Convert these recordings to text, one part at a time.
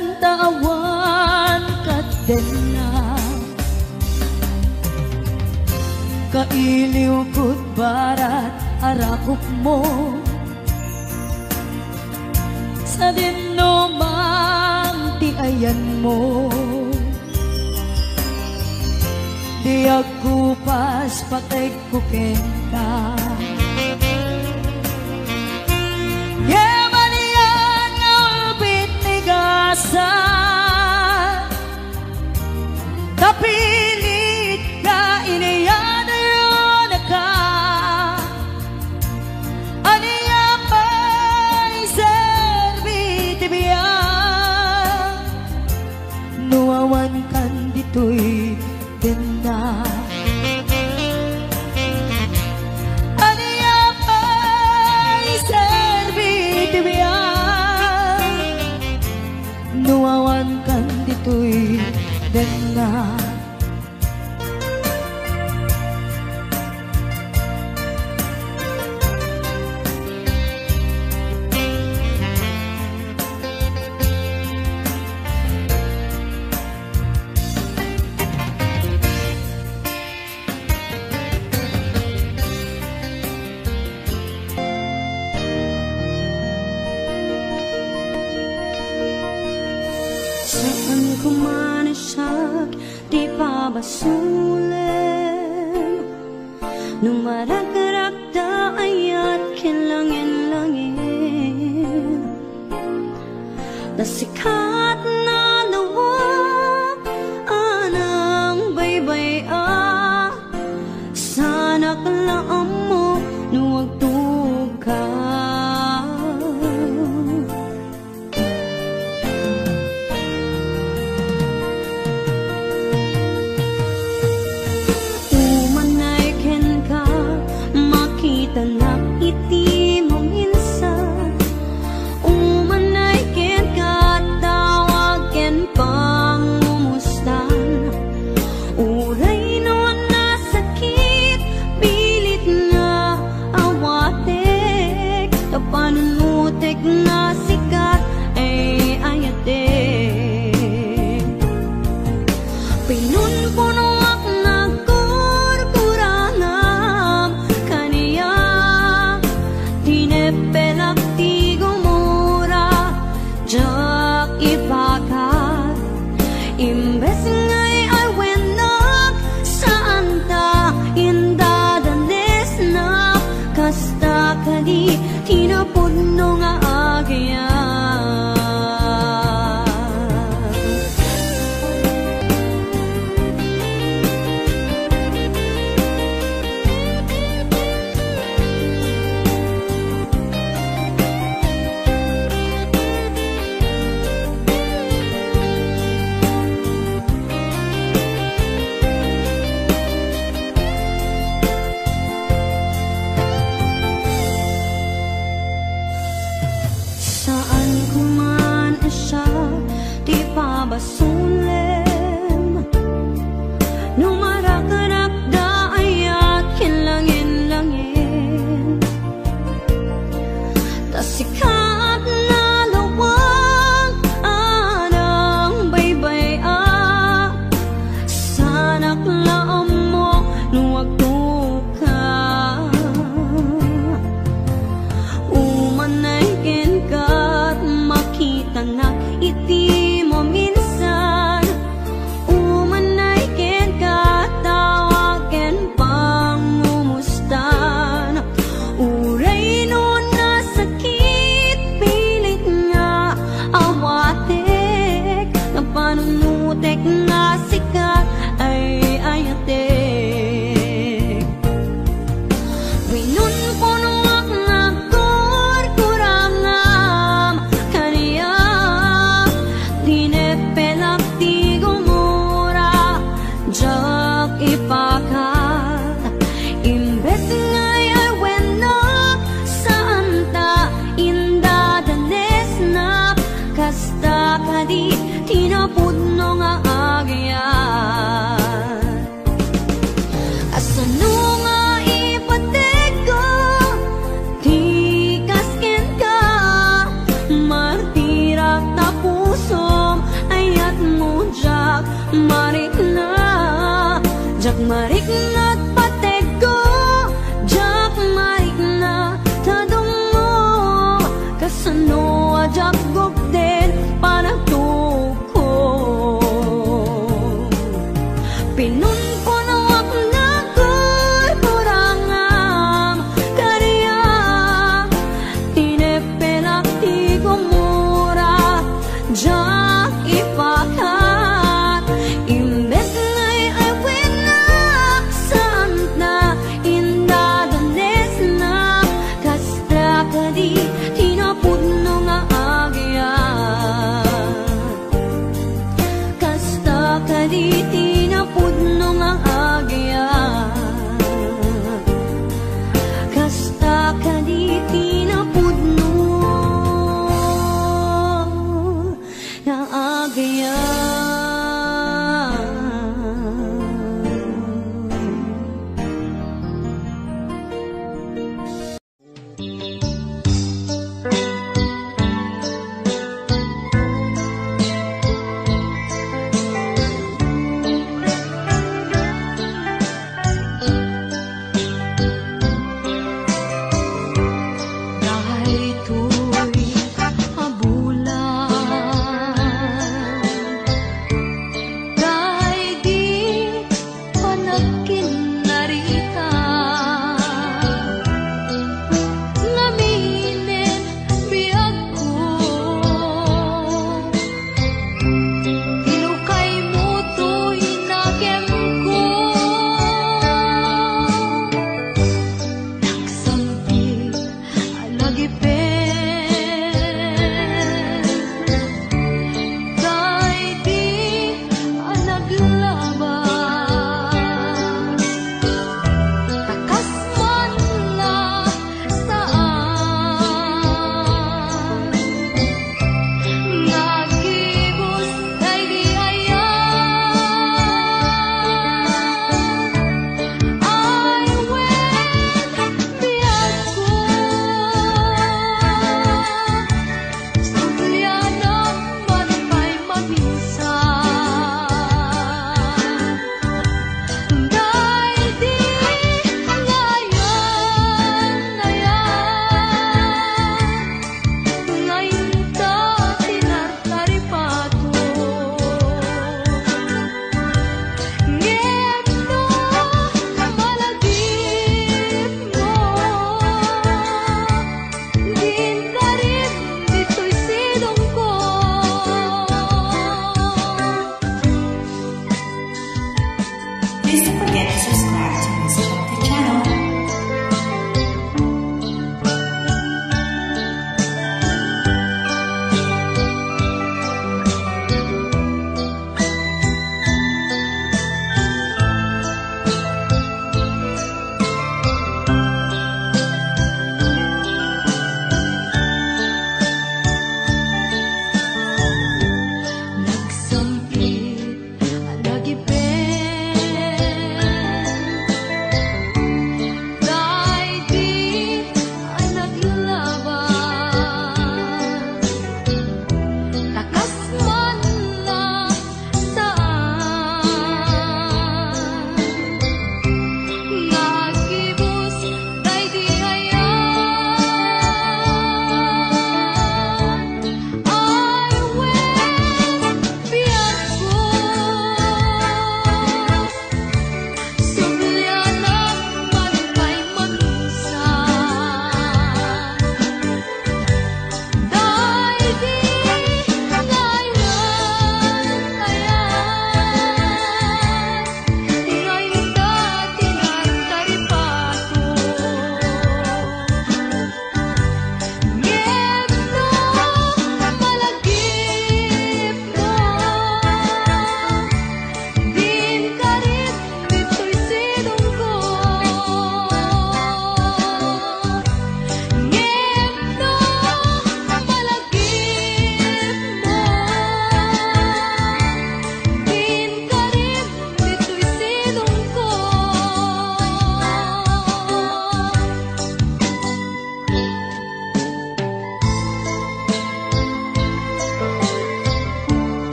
Itantawan kadena kailiw kud barat arakop mo sa dinumang di ayan mo di ako pas patay kuken ka yamanian nga ulbit ni gasa tapilit ka iniyan yun ka aniya pa'y serbi tibiya no nuawan kan dito'y ganda. Aniya pa'y serbit biyan, nuawan kan dito'y ganda. Saan ko man isak, di pa basulim. Nung maragdaragda ayat kilangin-langin, nasikat na lawak anang baybay-a. Sana kalaam mo nuwagtog ka. Tanak iti mo minsan, umanay ken katawag ken pangumustan. Uray no nasakit, pilit nga awatek, kapanunutek na sikat ay ayatek. Pinunpuno imbes ngay ay wenak saan ta indadanes na kasta kadi tinapudno nga agyan. Basulim, nung maragdaragda ayat kinlangin-langin, tasikat na lawang anang baybay-a. Sana klaam mo nuwagtog ka, umanay ken kat makita na iti mo minsan, umanay ken katawag ken pangumustan. Uray no nasakit, pilit nga awatek, kapanunutek nga sikat ay ayatek. Winunpuno nga kurkurangam kaniya, dinepelak ti gumura jak ipakat. Imbes ngay ay wenak saan ta indadanes na kasta kadi tinapudno nga agyan. Asano nga ipatego ti kasken ka, martirak na pusom ayat mo jak marik na, jak marik na patego, jak marik na tadungo, kasano jak gugden panagtuko. Pinunpuno ako na kurkurangam kariya, tinepelak ti gumura jak ipakat. Imbes ngay ay wenak sa kaditi na pudno nga agya, kasta kaditi na pudno nga agya.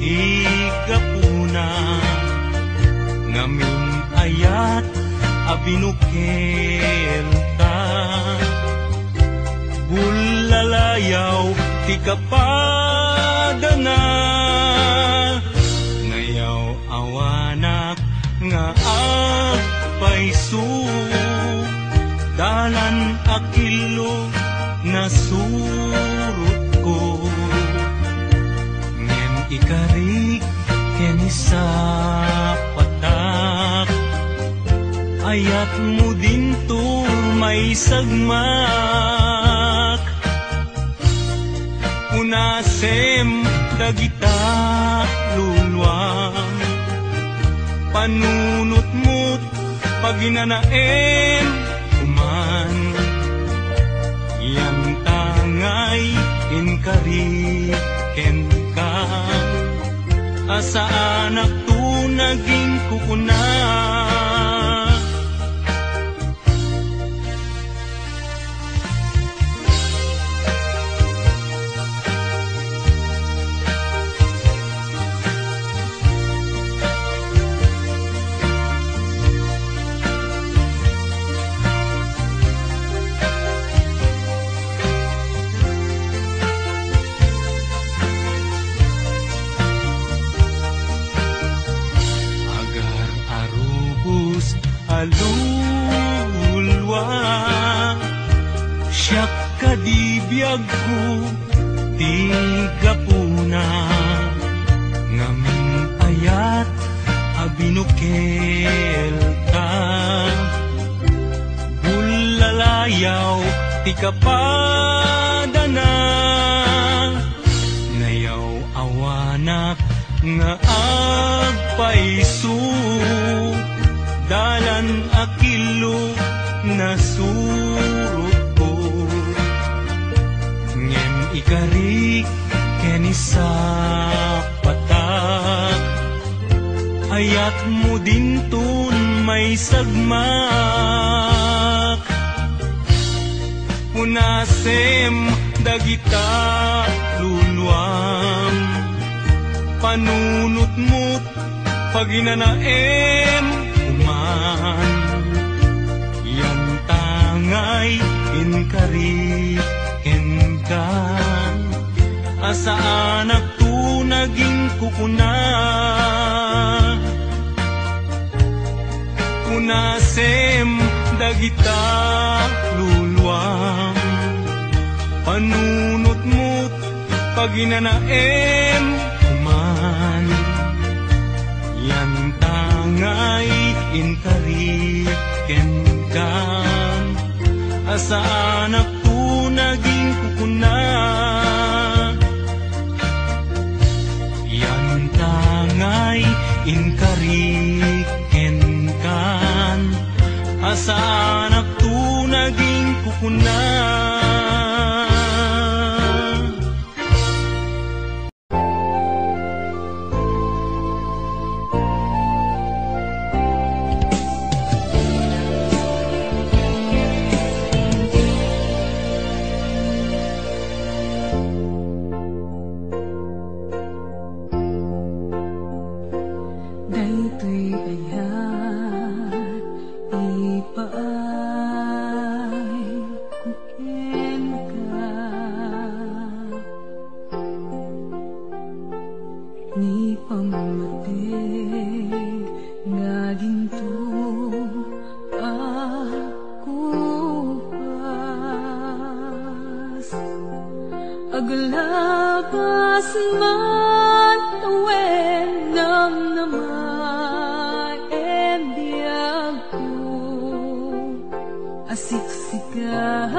igapuna ngamin ayat abinukel ka. Bulalayaw ti kapadana, ngayaw awanak nga agpaisu. Dalan akilo na surut ko, ngem ikarig keni sa patak. Ayat mo din to may sagmak, unasem dagita lulwang. Panunot mo't paginanaem kuman, yan tangay inkariken ka. Asa anak to naging kukuna, alulwa. Siyak kadibiyag ko ti gapuna, ngamin ayat abinukel ka. Bulalayaw ti kapadana, ngayaw awanak nga agpaisu. Dalan akilo na surut ko, ngem ikarik keni sa patak. Ayat mo din tun may sagmak, unasem dagita luluam. Panunot mo't paginanaem kuman, yan tangay inkariken kan. Asa anak to naging kukuna, unasem dagita luluam. Panunot mo't paginanaem kuman, yan tangay inkariken kan. Asa anak to naging kukuna, yan tangay inkariken kan. Asa anak to naging kukuna. Daytoy ayat ipaay kuken ka, ni pamamateg nga ginto ako pas. Aglabas man tawen namnamaen biyag ko, asiksika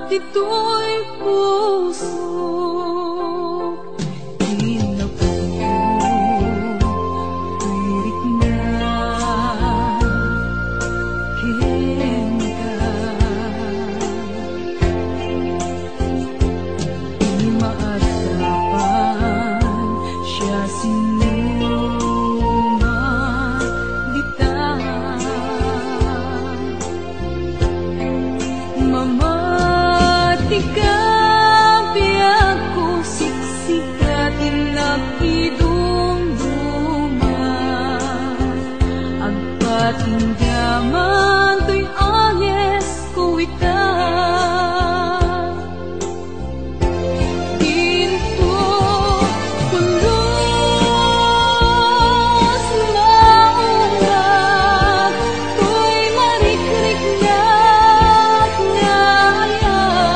dito'y puso. Tirik na ken ka, di maasapan siya sinumagditan. Mamati ka Agpatinggaman to'y anyes kuwita. Ginto pulos maungat to'y marikrik ngayat ngayat.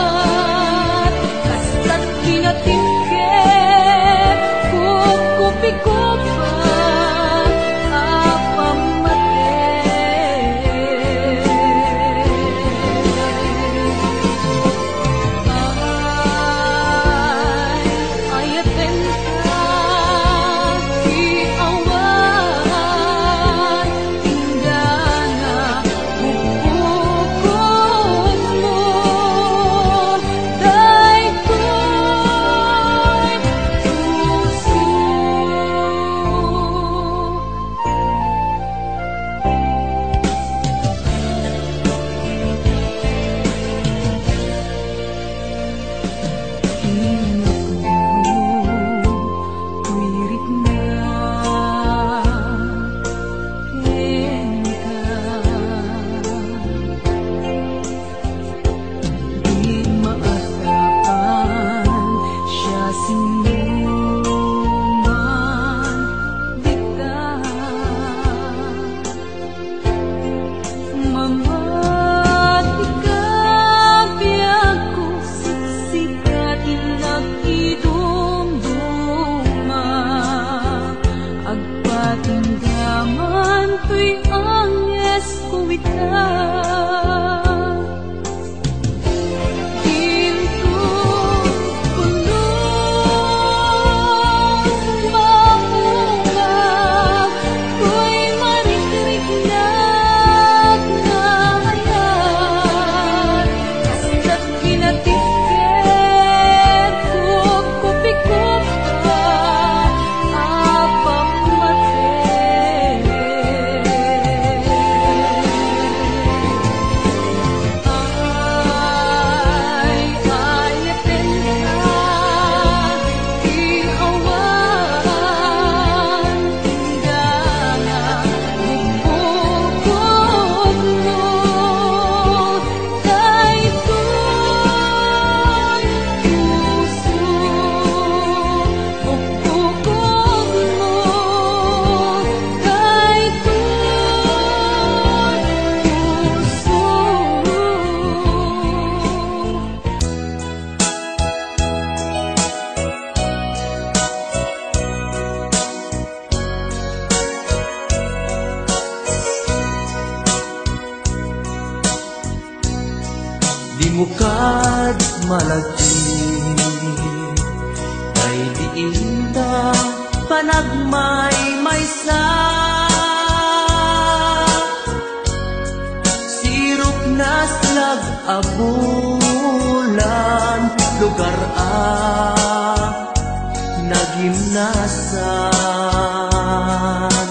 Kasta't kinatipkep kukupi-kupa Di mo kad malagi kay diinda panagmay maysa. Sirop na slag abulan lugar nagimnasan.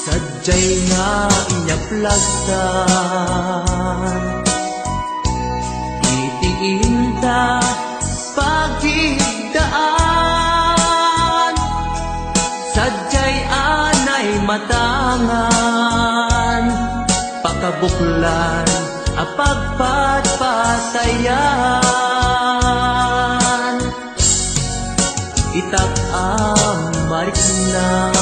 Sadyay nga inyaplasan itiinta pagigdaan. Sadyay anay matangan pakabuklan apagpatpatayan. Itak ang mariknan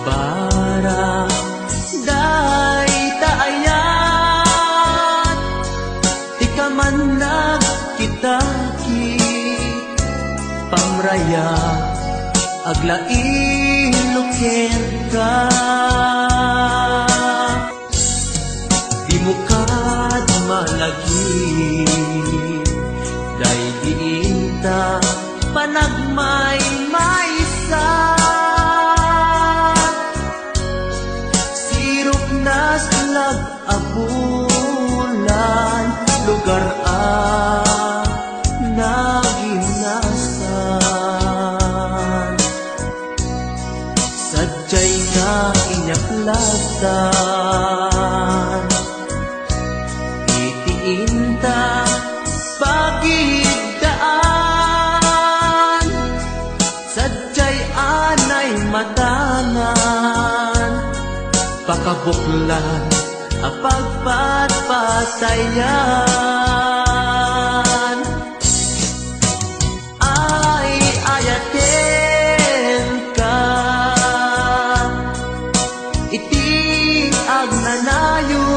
bara day taayan. Tika man nagkitaki pamraya aglaing luker ka. Di mo kad malagi day diinta panagmay maysa. Sirop na slag abulan lugar nagimnasan. Sadyay nga inyaplasan itiinta pagigdaan. Sadyay anay mata makabuklan apagpatpatayan ay ayaten ka iti agnanayon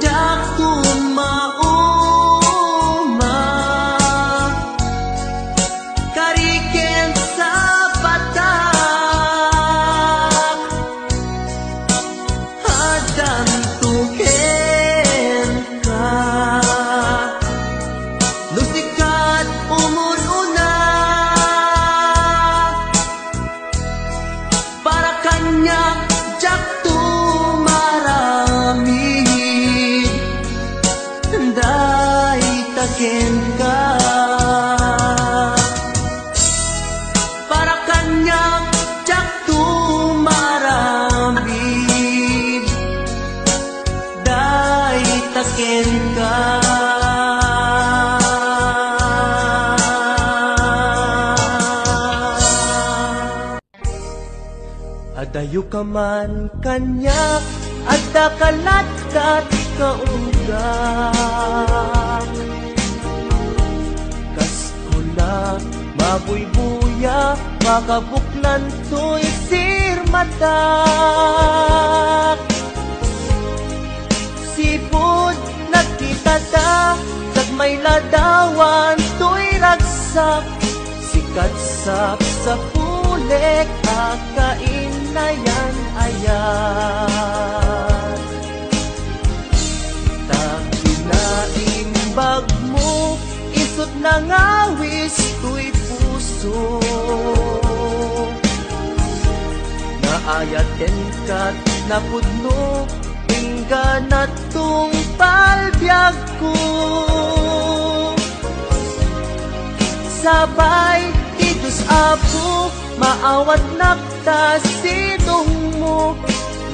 jak tumauma kariken sa patak hadam tuken ka lusikat umuruna para kanya jak tumarami day taken ka para kanya jak tumarami day taken ka adayo ka man kanya adda kalatkat kaunggak kas kula mabuybuya makabuklan to'y sirmatak sipod nagkitata may ladawan to'y ragsak sikatsap sa pulek akain na yan ayan takina'imbag mo isot na ngawis to'y puso naayaten ka't napudno ingga na tong palbyag ko sabay ti Diyos Apo maawat nakta sinong mo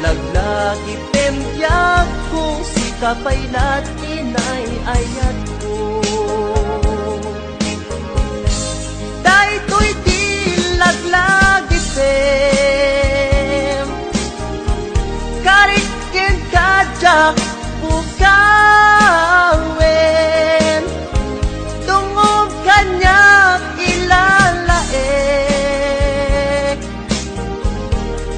laglagi tembyag ko si kapaylat inay ayat ko daytoy di laglagi tem karikin kajak bukawen tungog kanya ilalaek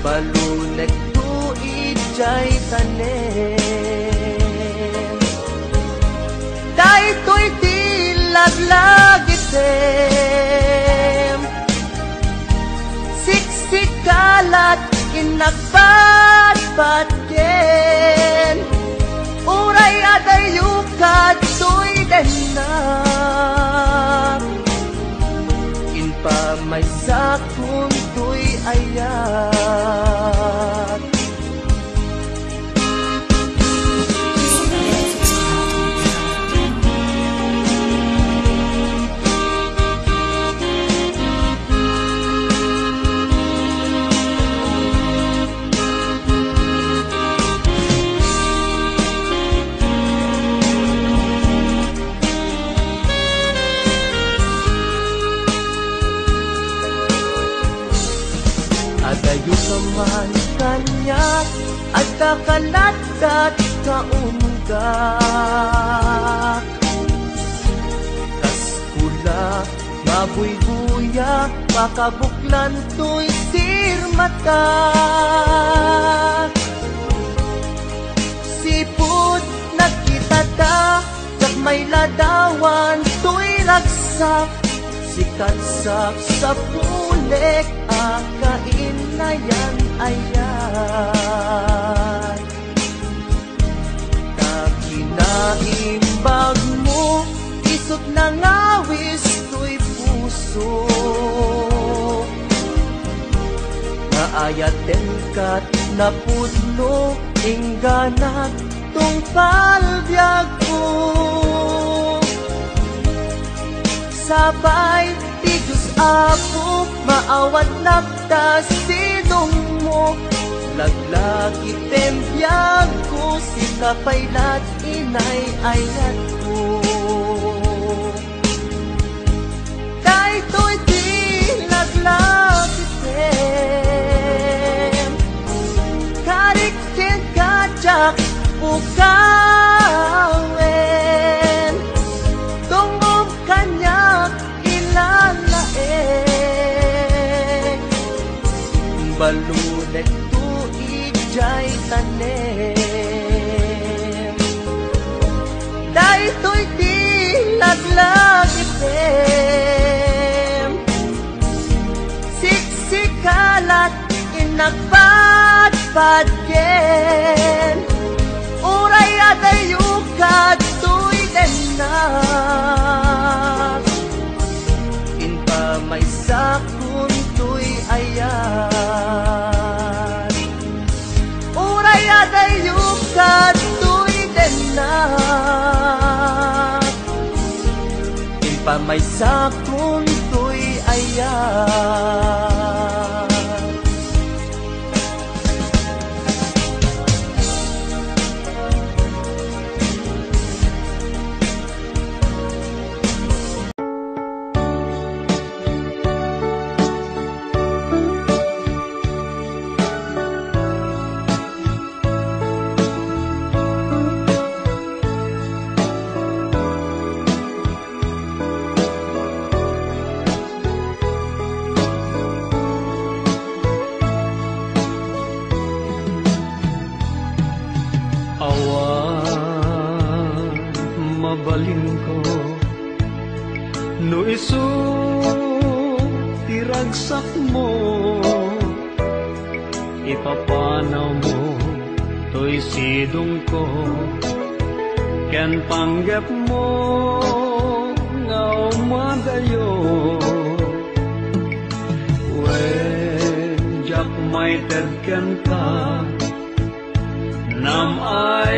balunek tu ijay tanem daytoy di laglagi tem siksikalat inagbatbatken uray adayukat to'y denak inpamay sakun to'y ayat adayo ka man kanya at kakalatat kaunggak kas kula mabuybuya makabuklan to'y sirmatak sipod nagkitata jak may ladawan to'y ragsak sikatsak sa pulek akain na yan ayan takinaimbag mo isot na ngawis to'y puso naayaten ka't napudno ingganat tong palbyag ko sabay ti Diyos Apo maawat nakta sinong mo laglagi tembyag ko si kapaylat inay ayat ko daytoy di laglagi tem kawen tungog kanyak ilalae balunek tuig jay tanem daytoy di laglagitem siksikalat inagpadpadken uray adayukad tuy denak inpa may sakun tuy ayat uray adayukad tuy denak inpa may sakun tuy ayat. No isu tiragsak mo ipapanaw mo to'y sidong ko ken panggap mo nga umadayo when jak may tedken ka nam ay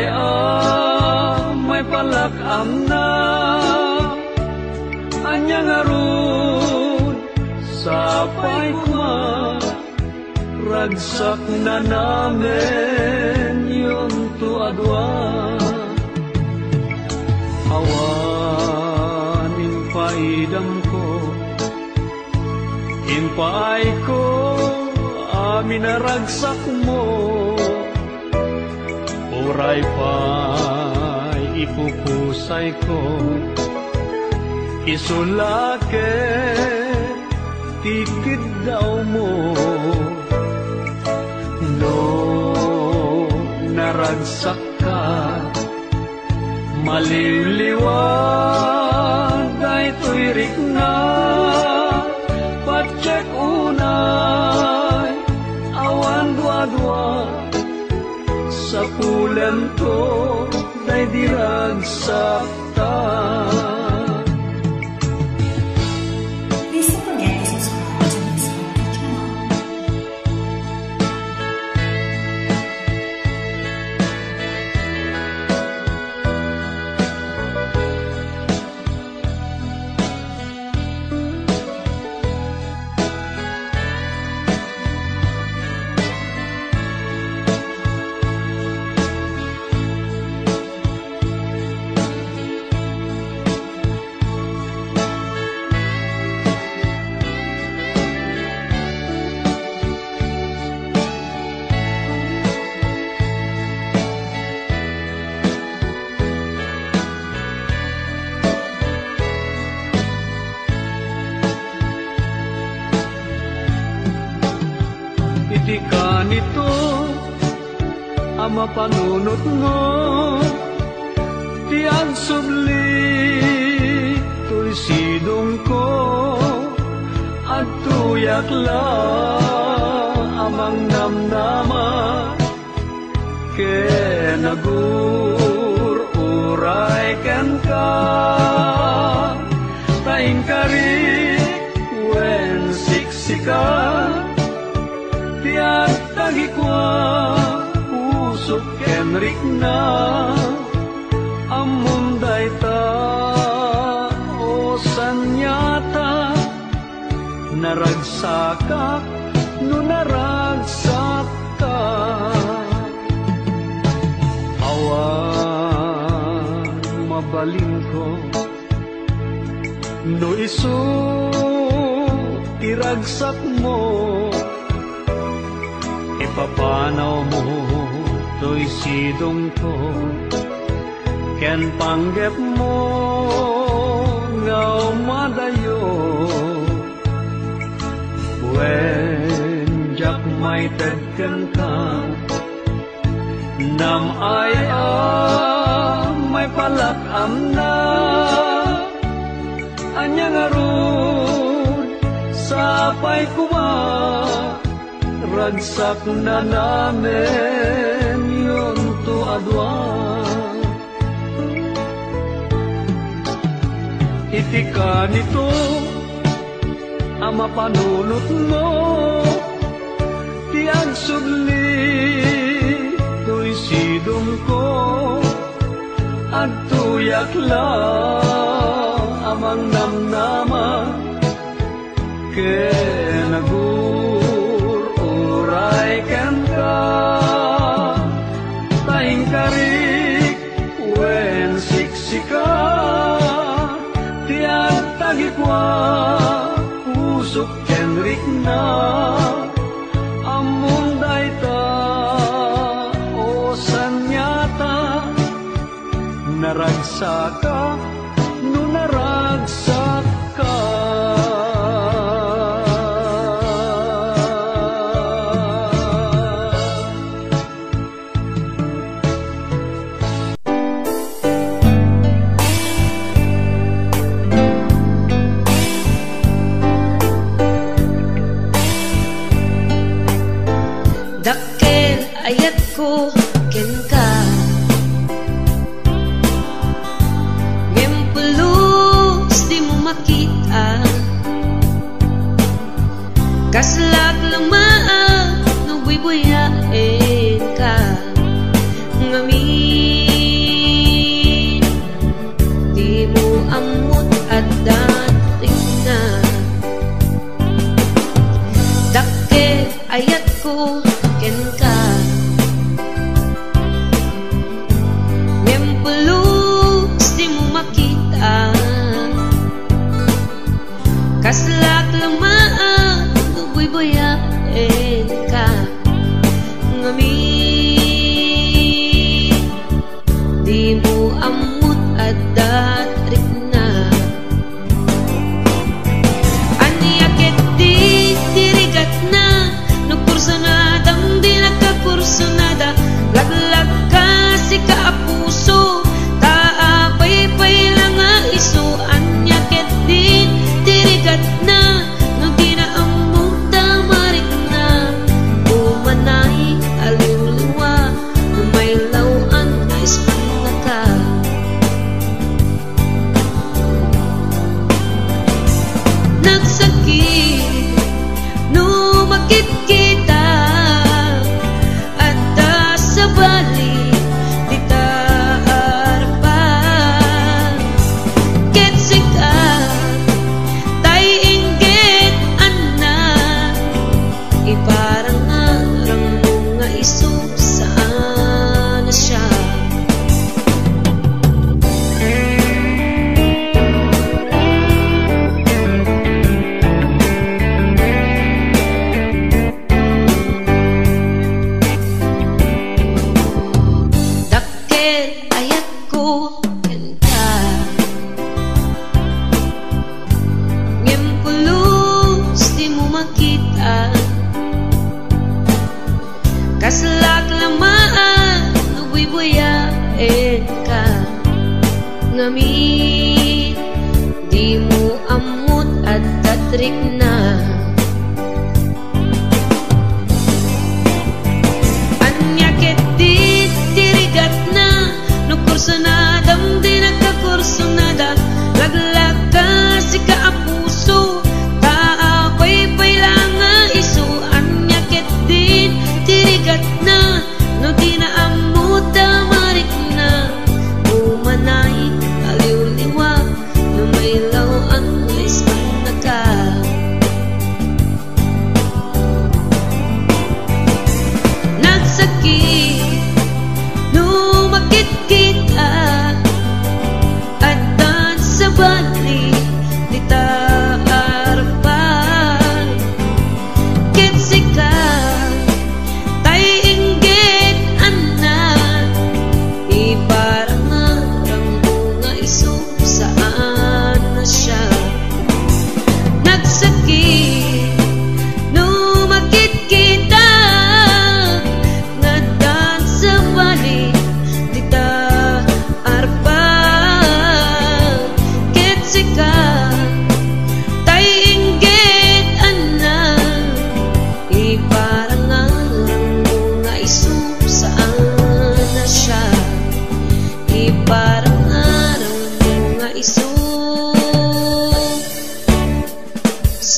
may palakam na anyang arun sapay kuma ragsak na namin yung tuadwa awan impaidam ko impaay ko amin na ragsak mo uray pa'y ipupusay ko isulake tikid daw mo no naragsak ka maliliwan daytoy rikna patsek unay awan dua-dua sa pulen to day diragsak ta. Iti ka nito ama panunot mo tiang subli to'y sidong ko at tuyak la amang namnama ke nagur uray ken ka taing kari wen siksika tiyak tagikwa usok kenrik na amunday ta o sanyata naragsaka no naragsak ka awan mabalin ko no isu iragsak mo ipapanaw mo to'y sidong ko ken panggep mo ngaw madayo wen jak may tedken ka nam ay may palakam na anyang arun sapay kuwa ragsak na namin yun to adwa itika nito ama panunot mo tiang sudli to'y sidong ko at tuyak lang amang namnama kenagururay ken ka taing karik wen siksika tiang tagikwa pusok kenrik na among dayta o sanyata naragsaka no naragsak ka dakkel ayat ko ken ka ngempulus di mo makita kaslak lamaan no buy-buyain ka ngamin di mo amot at dating na dakkel ayat ko ken ka ngempulus di mo makita kaslak lamaan no buy-buyain ka ngamin di mo amot at datrik na aniakit di dirigat na no kursanadang di nagkakursanada laglag ka si kaapuso taapay-pay lang nga iso anyakit din dirigat na no di na among tamarik na umanay aliw-liwa umaylaw ang ispan na ka nagsakit no makit kita adda sa bali di taarpan ket sikat tay inggit anak iparang arang mo nga iso saan na siya dakkel ayat ko ken ka ngempulus di mo makita kaslak lamaan no buy-buyain ka ngamin di mo amot at datrik na anyakit di dirigat na no kursanadang di nagkakursanada laglag ka si kaapuso taapay-pay lang nga iso anyakit din dirigat na no di na amot tamarik na umanay aliw-liwa no maylaw ang ispan na ka nagsakit no makit kita addan sa bali di taarpan ket sikat tay inggit anak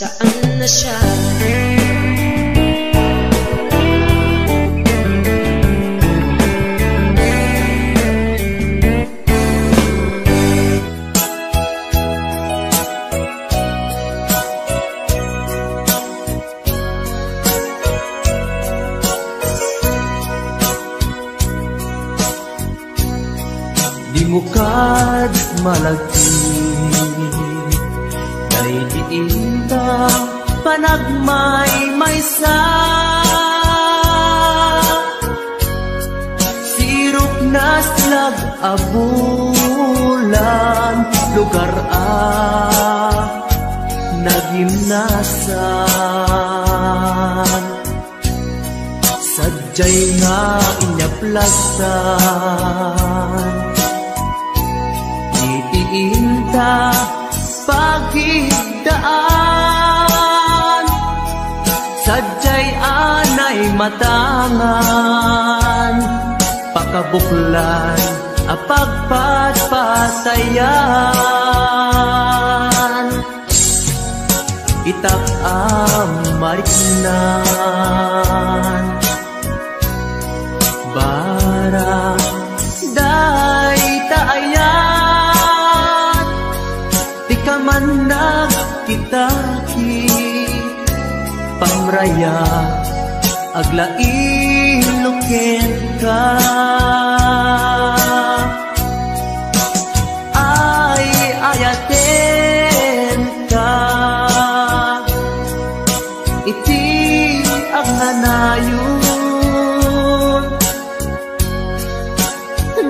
saan na siya? Di mo kad malagi kay diinta panagmay-maysa sirup na slag abulan lugar nagimnasan sadyay nga inyaplasan itiinta pagigdaan sadyay anay matangan pakabuklan apagpatpatayan itak mariknan bara day taayat di ka man nagkitaki pamraya aglain ka ay ayaten ka iti ang hanayon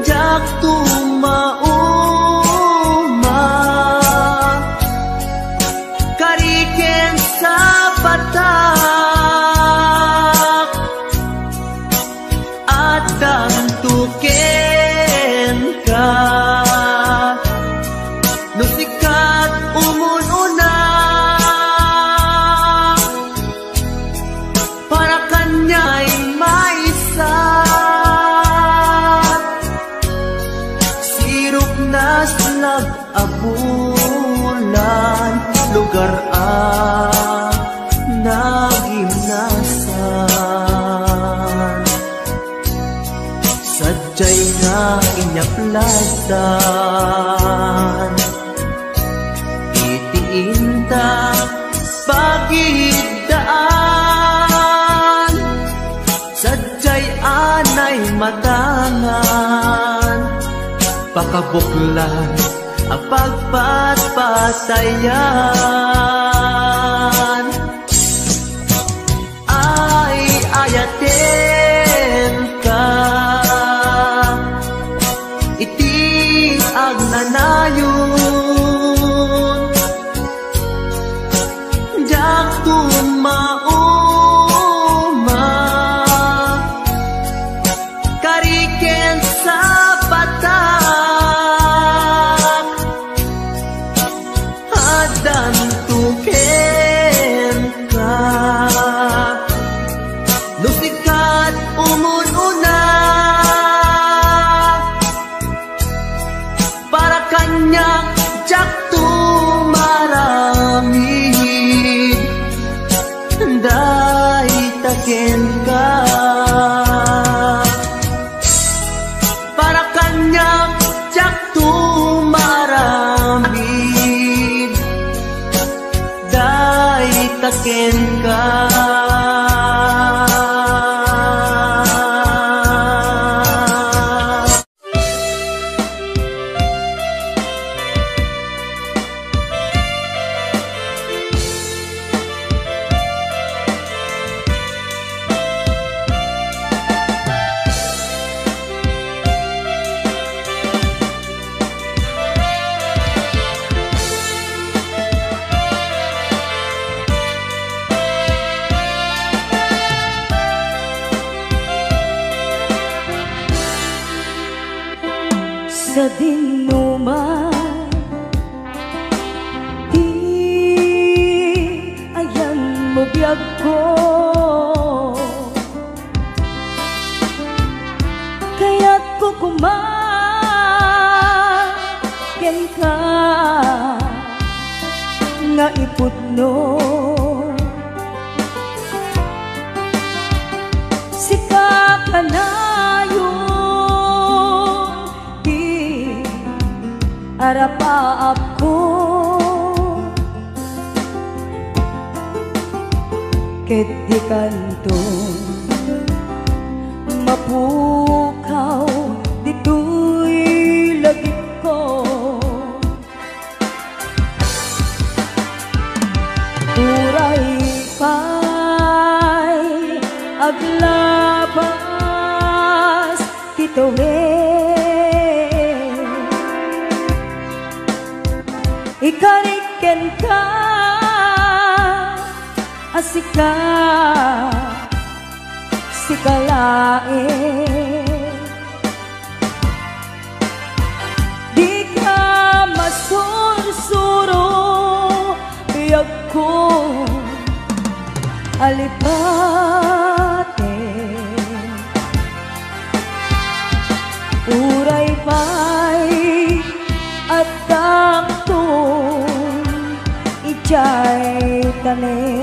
jak tumauma kariken sa patak at dantuken ka nusikat umununa para kanya'y maisa sirup na slag abulan lugar nagimnasan sadyay nga inyaplasan itiinta pagigdaan sadyay anay matangan pakabuklan apagpatpatayan ay ayaten ka iti agnanayon jak tumauma kariken sa patak adan tuken ka nusikat umununa para kanya jak tumaramid day taken ka para kanya jak tumaramid day taken ka sa dinuman di ayan mo biyag ko kaya't kukumaken ka nga iputno kanayon di arapaap ko ket di kanto mapukaw dito'y lagip ko uray pa'y aglabas tituwin ikariken ka asika sikalain di ka masursuro biyag ko alipate uray pa'y at taktong ijay tanin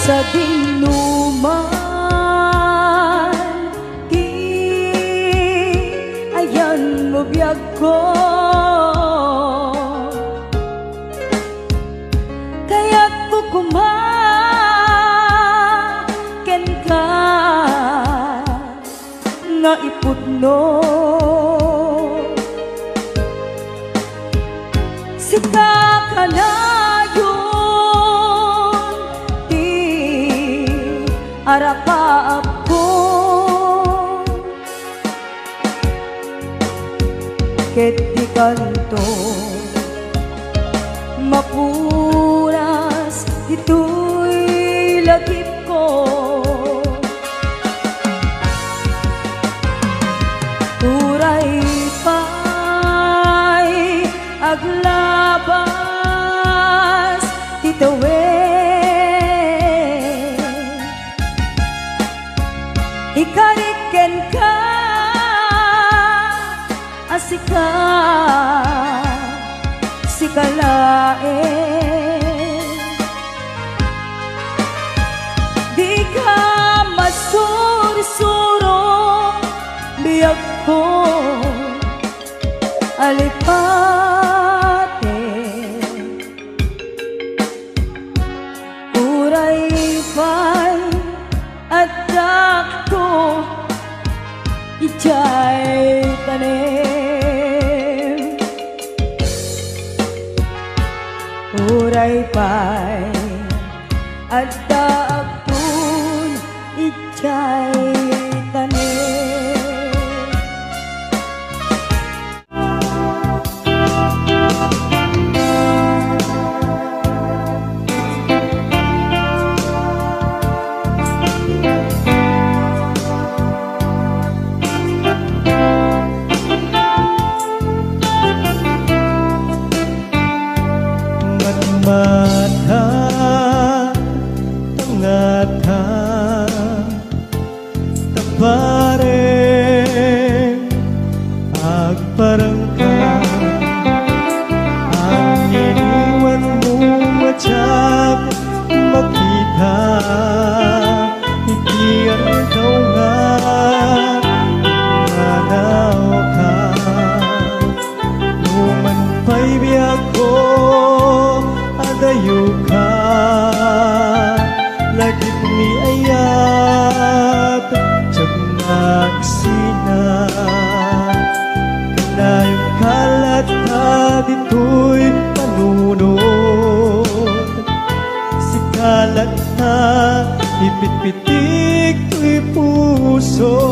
sa dinuman di ayan mo biyag ko kaya't kukumaken ka nga ipudno sika ka na arapaap ko ket di kanto mapuras ito'y lagip ko uray pa'y aglabas tituwin ikariken ka asika sikalain di ka masursuro biyag ko alipate uray pa'y at takto ijay tanim uray pa'y at takto ijay tanim mata tengata tepare agparangka angin iwan mo macak makita ikian kau nganaw ka numan pa'y biyak ko adayo ka lagi mi ayat jag nagsina kanayong kalat nunod sikalat na ipitpitik to'y pusog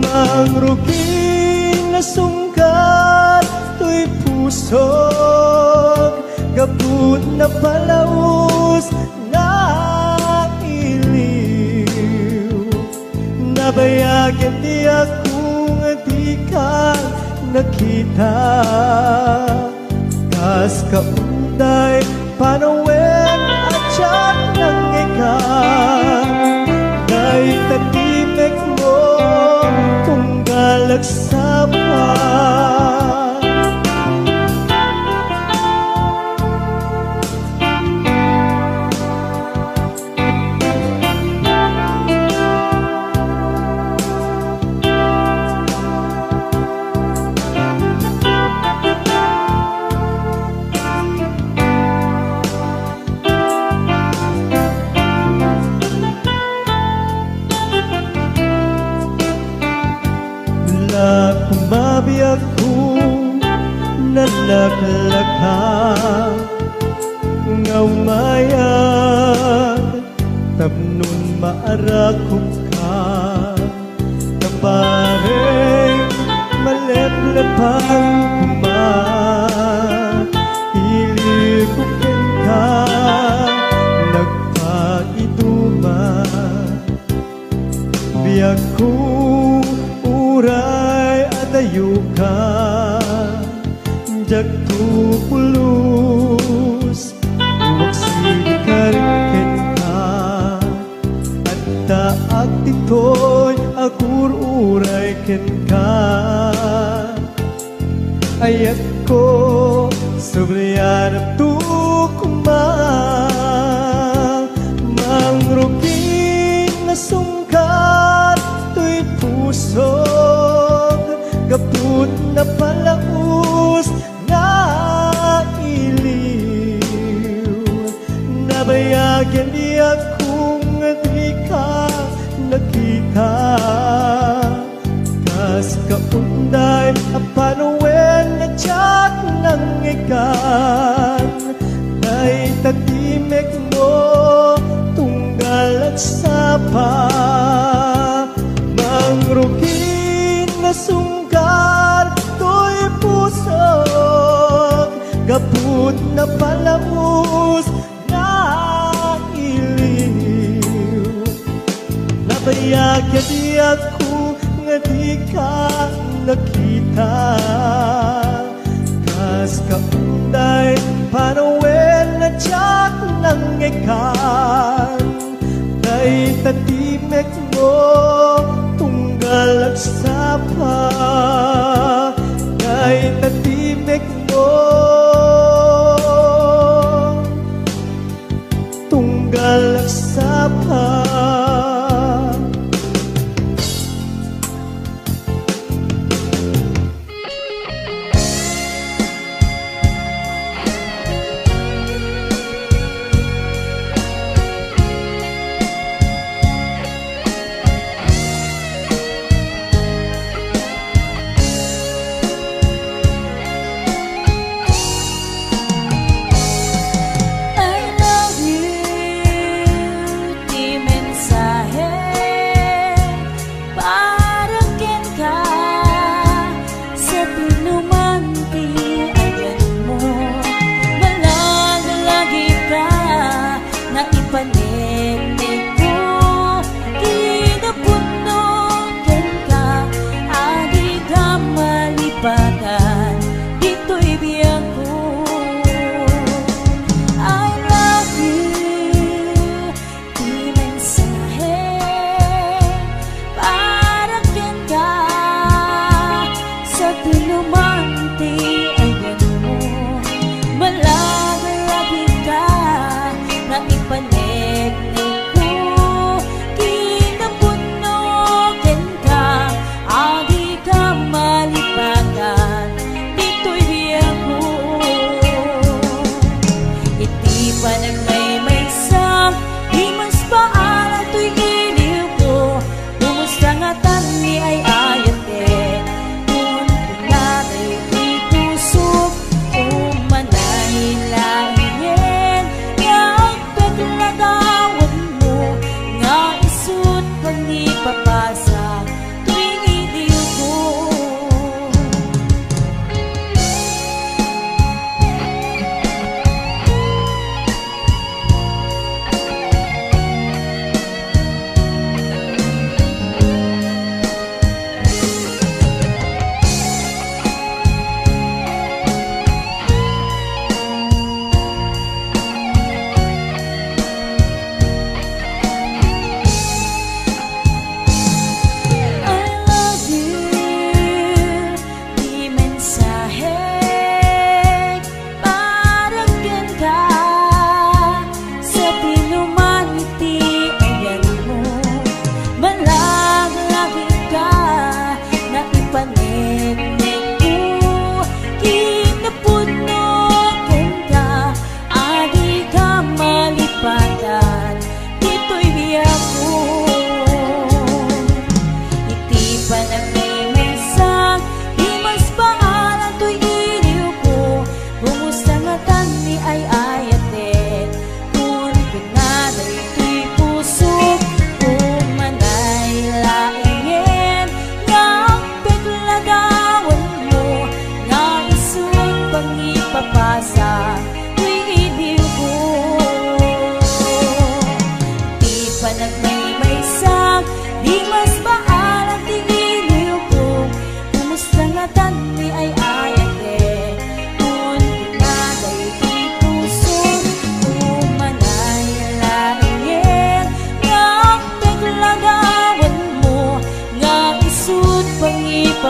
mangruging na sungkat to'y pusog gabut na palaus na iliw nabayagan di akong di ka nakita kas kaunday panawen at siya ng ikan day tatimek mo kung galagsapan kumabiyag ko nalakalaka ngaumayag tapnon maarakop ka tabareng maleplepang kuma ilikukin ka nagpaiduma biyag ko uray adayo ka jagto pulus waksikarken ka at taag dito'y agur uray ken ka ayat ko sobriyan at tukuma mangrugin na sungkat to'y pusog gaput na palaus na iliw nabayagan di akong di ka nakita kas kaunday apanawen na tiyat ng ikan day tatimek mo tunggal at sapa mangrugin na sunggar to'y pusog gaput na palamus na iliw nabayagan di ako nga di ka nakita kas kaunday panawen na tiyak ng ikan day tatimek mo tunggal at sapa day tatimek mo tunggal at sapa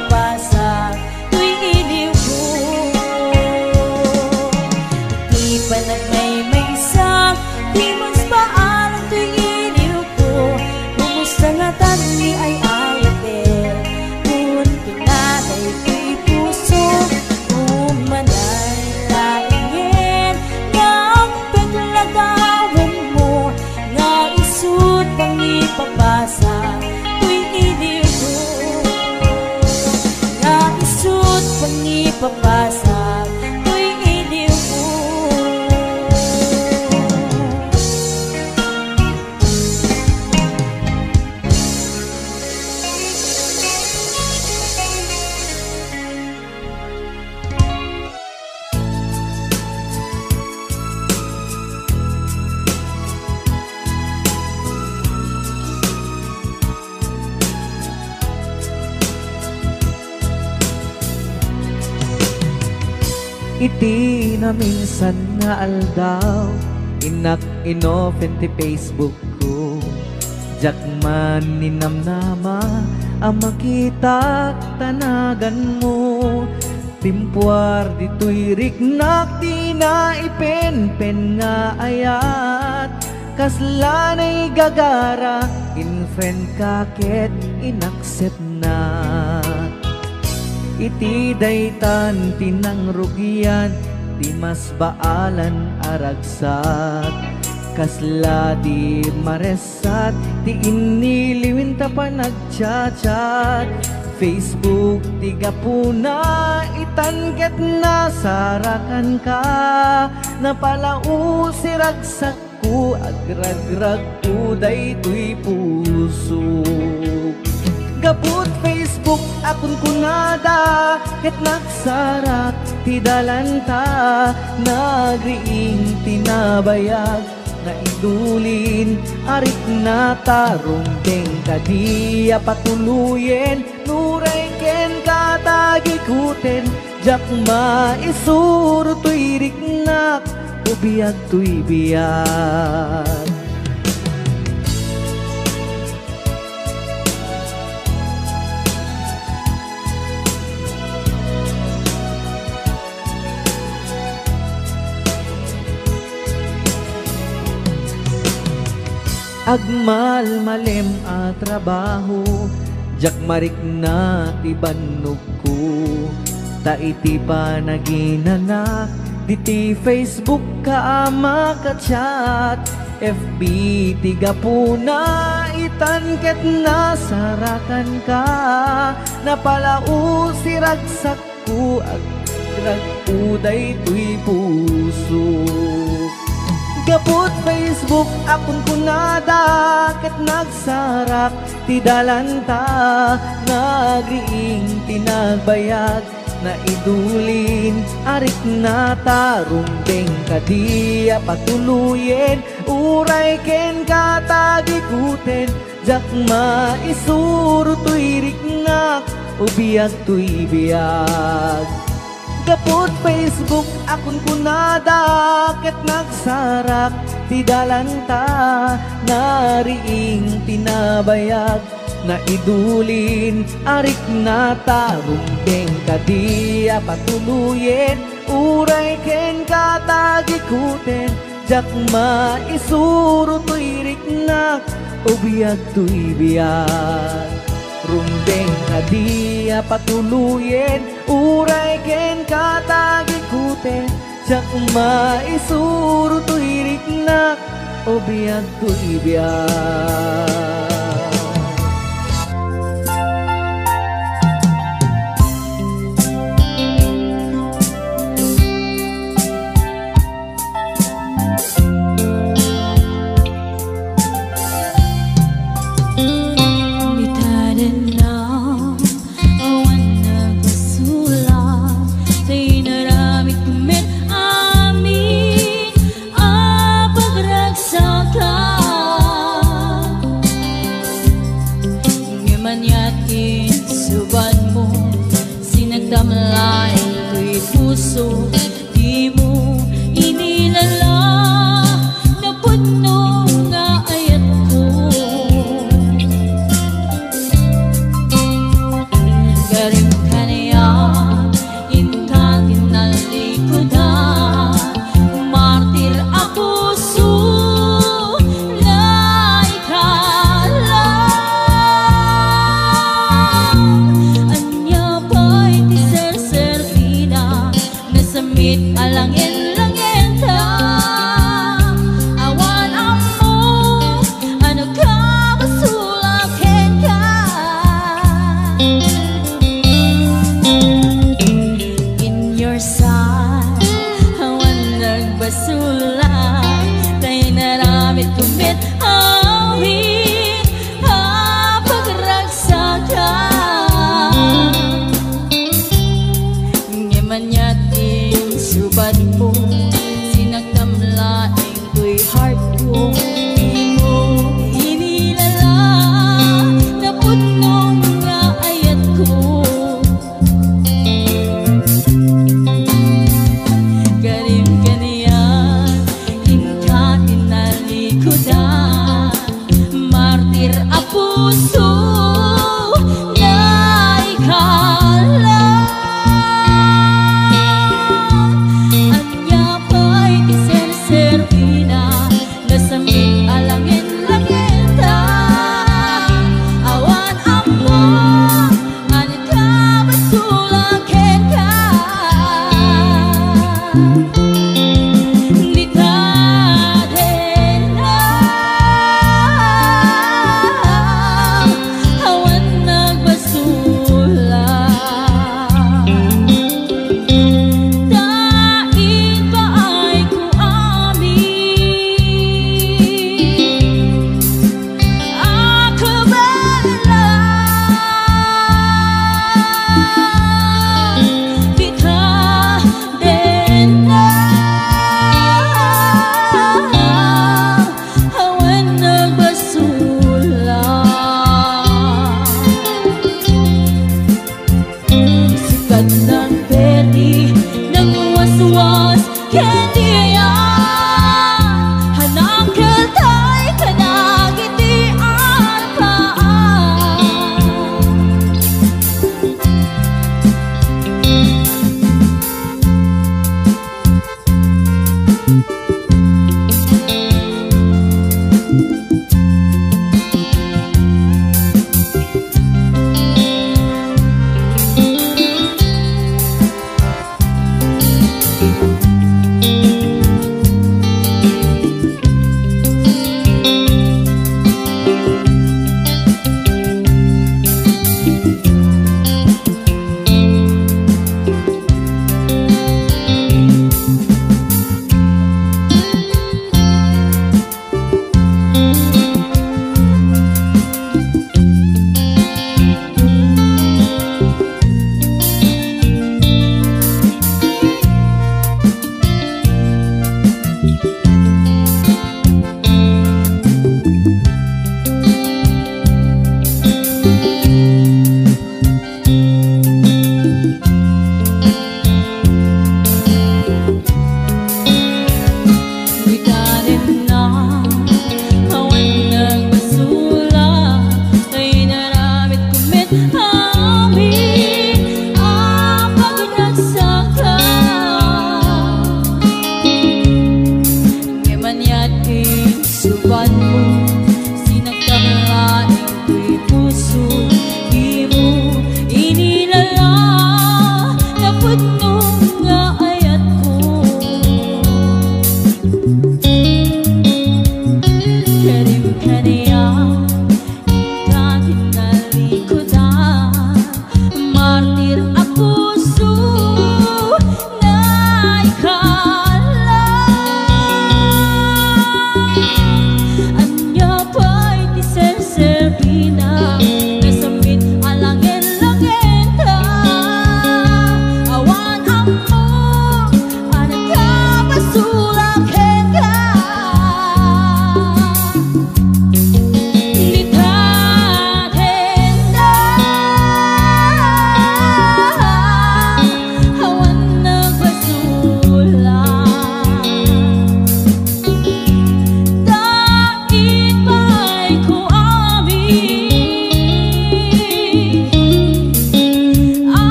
papasa tuy iliw ko. Di pa nagmay-maysa, di mas paalam tuy iliw ko. Kumusta nga tani ay awate, kung pinaday tuy puso. Umanay laingin, nga ang paglagawan mo, nga isut pang ipapasa tuy iliw ko. Nga isut pang ipapasa tuy iliw ko. Iti na minsan nga aldaw, inak inopen ti Facebook ko. Jak man ninamnama, ang makita tanagan mo. Timpuar dito'y riknak, di na ipenpen nga ayat. Kaslanay gagara, in friend kaket inakset na. Iti daytan tinang rugian, di mas baalan aragsat. Kasla di maresat, di iniliwin ta pa nagchat-chat. Facebook di gapuna, itanget na sarakan ka. Napalau si ragsak ko, agragrag ko daytoy puso. Gaput Facebook akon kunada, ket nagsarak ti dalanta. Nagriing tinabayag, naidulin arit na tarumbeng kadiya patuluyen. Nuray ken katagikuten, jak maisuro tuy riknak, ubiyag tuy biyag. Agmal malem a trabaho, jak marik na ti bannog ko. Ta iti pa naginanak, diti Facebook ka ama ka chat. FB ti gapuna, itanket na sarakan ka. Napalau si ragsak ko, agrag uday tuy puso. Gaput Facebook akon kunada, ket nagsarak ti dalanta. Nagriing tinagbayag, naidulin arik na tarumbeng kadiya patuluyen. Uray ken katagikuten, jak maisuro tuy riknak, ubiyag tuy biyag. Gaput Facebook akon kunada, ket nagsarak ti dalanta. Nariing tinabayag, naidulin arik na tarumbeng kadiya patuluyen. Uray ken katagikuten, jak maisuro tuy riknak, ubiyag tuy biyag. Rumbeng kadiya patuluyen, uray ken katagikuten, jak maisuro tuy riknak, ubiyag tuy biyag. Damlay tuy puso, di mo inilala na puno nga ayat ko. Garing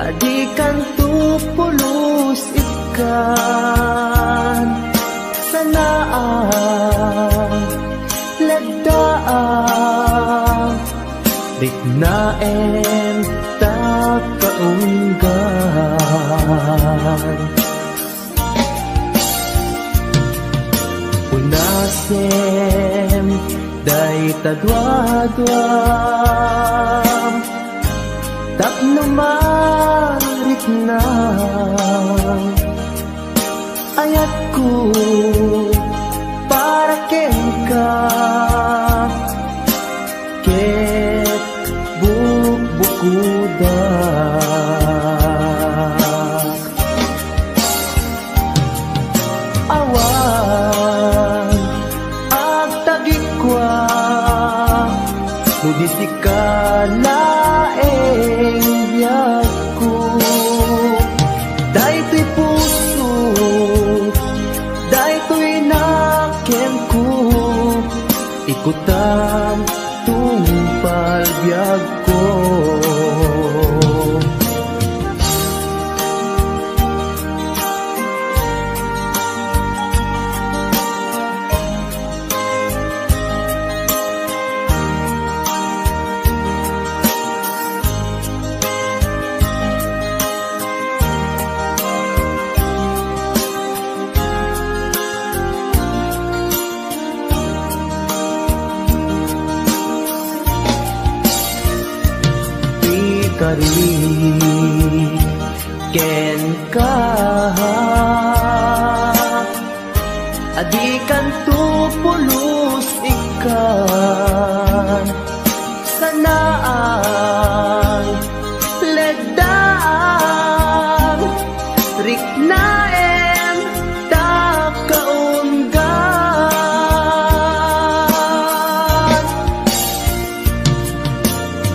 Adikan tu pulus ikan sanaan ladaan dignaen ta kaunggan unasem day tadwa-dwam tak numarik na ayatku para kengka ket buk-bukudak awan agtagikwa nudisikala daytoy puso, daytoy nakenku, ikutan tumpal biyag ko. Kari ken ka adikan tu pulus ikan sanaan ledaan riknaen ta kaunggan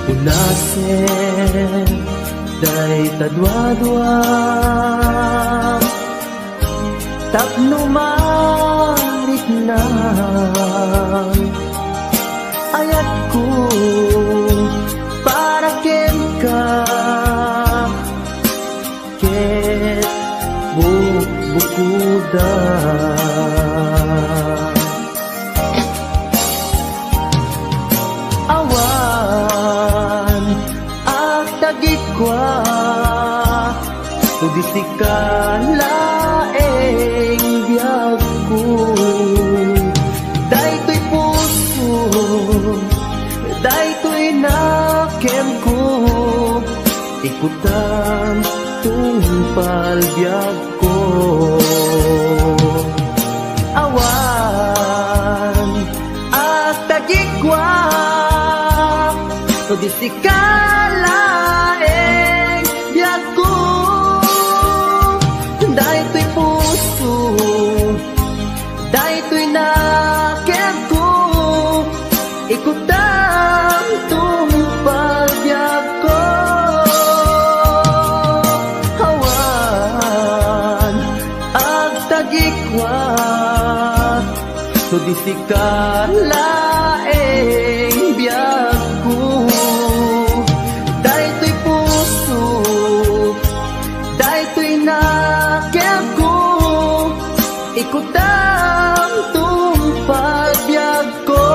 unasen day tadwa-dwam tapno marik na ayatku para kenka ket buk-bukudak awan agtagikwa tudisikala eng biyag ko daytoy biyag ko. Awan at tagigwa so di sikalaeng biyag ko. Dahito'y puso, dahito'y nakeg ko, ikutang tumpag biyag ko. Hawan ag tagikwa so di sikalaeng biyag ko. Dahito'y puso, dahito'y nakeg ko, ikutang tumpag biyag ko.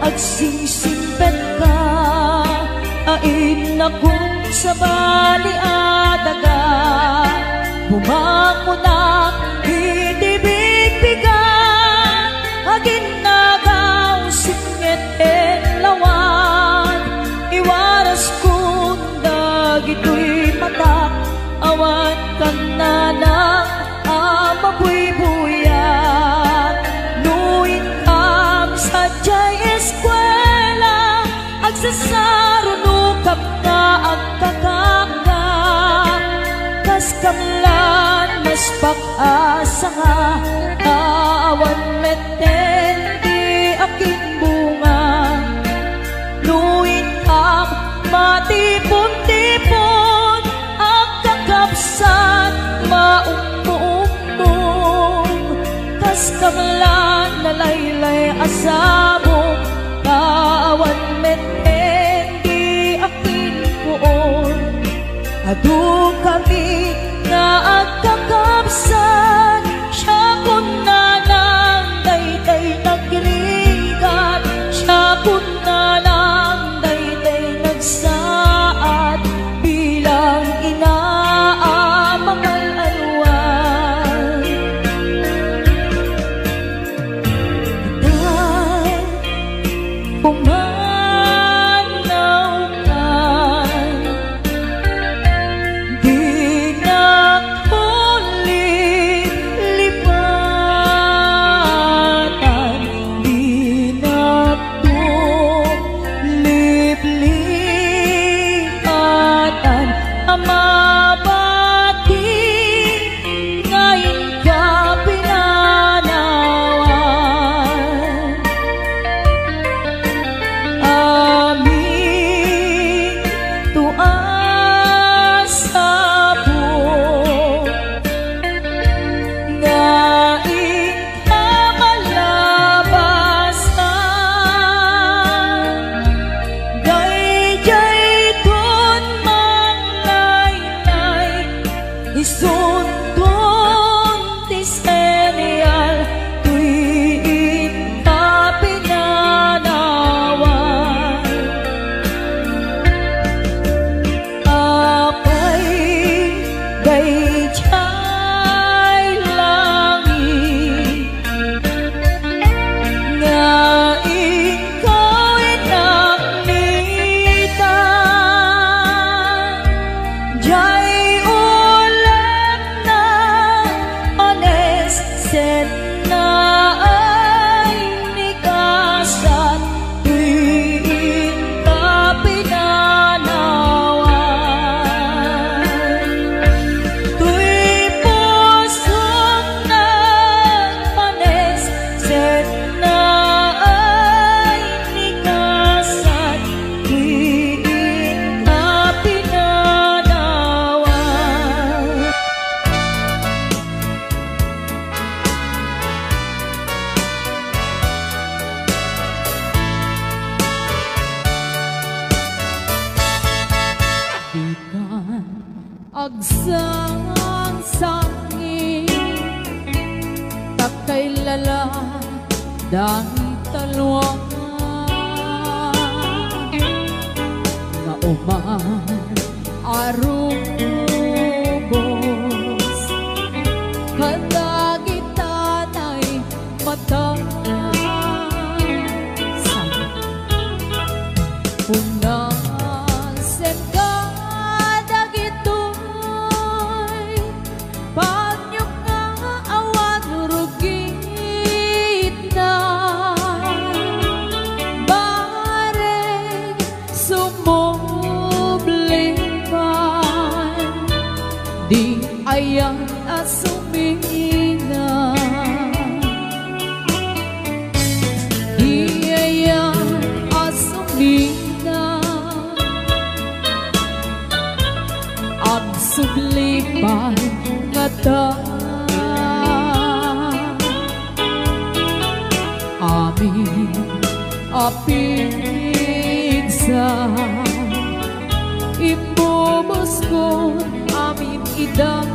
Agsingsingpet ka, ain akong sa bali adaga. Bumakunak, itibigbigan, agin nagaw singit en lawan. Iwaras kong dagito'y matak, awan kan na ng amabuy-buyat. Nuin kam sa eskwela, agsasarunukap na agkakaka. Kas kamlan, mas pag-asa nga, awan meten di aking bunga. Nuin kam matipon-tipon, agkakapsan maumbo-umbo. asamo kawan meten di akin poon adu kami nga agkakabsan siya kun na lang dayday nagrigat siya kun na lang dayday nagsaad bilang inaamangal alwan dan pumanaw kan di nakulit lipatan di natulip-lipatan amabati ngayon ka pinanawan aming tuasabo ngayon ka malabasan dayjay dun manglaylay isuntun ti serial tuwing ka pinanawan apay dayjay langit nga ikaw inakmitan jay ulit na honest set na ay nikasan tuwing ka pinanawan tuy pusong na honest set na ay nikasan tuwing ka pinanawan Ikan agsang sangin takay lala dahil talwang nga uman arugos kadagitan ay matang Punasen ka dagitoy pagnyok nga awan rugit na bareng sumublipan di ayan asumina di ayan asumina ang sublipan nga ta amin apigsa imbubos ko amin ida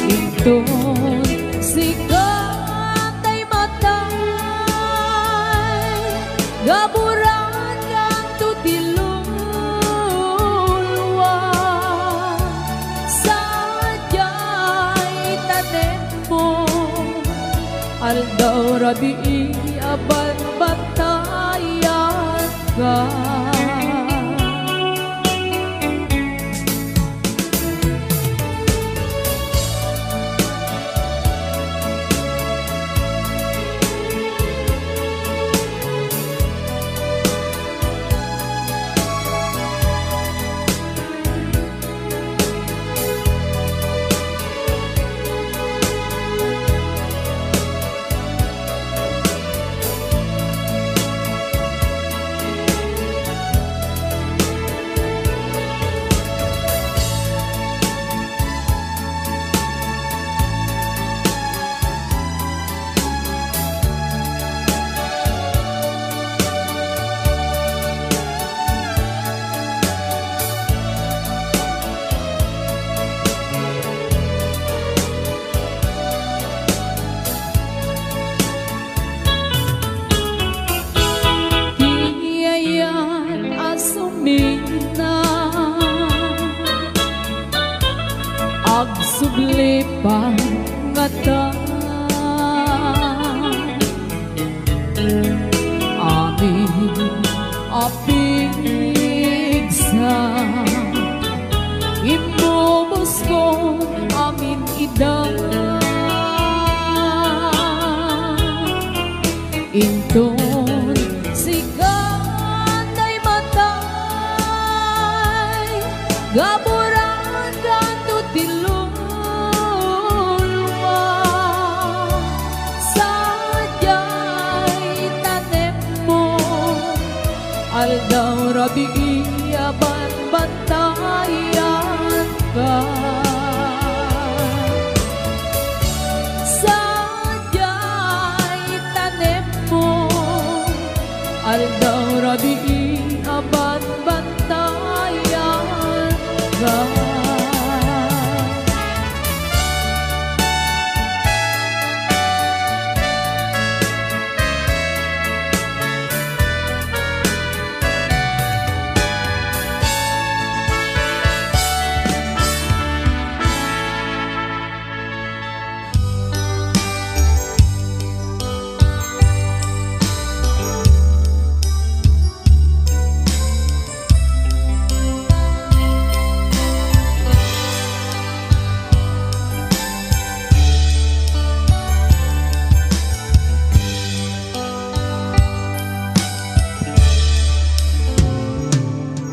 inton sikat ay matay gaburan kang tutilulwa sadyay tanem mo aldaw rabi abad batayan ka Inton sigan ay matay, gaburan kanto tilulwa, sadyay tanem mo, aldaw rabi iyaban bantayan ka. Aldaw rabi aban bantayan ka.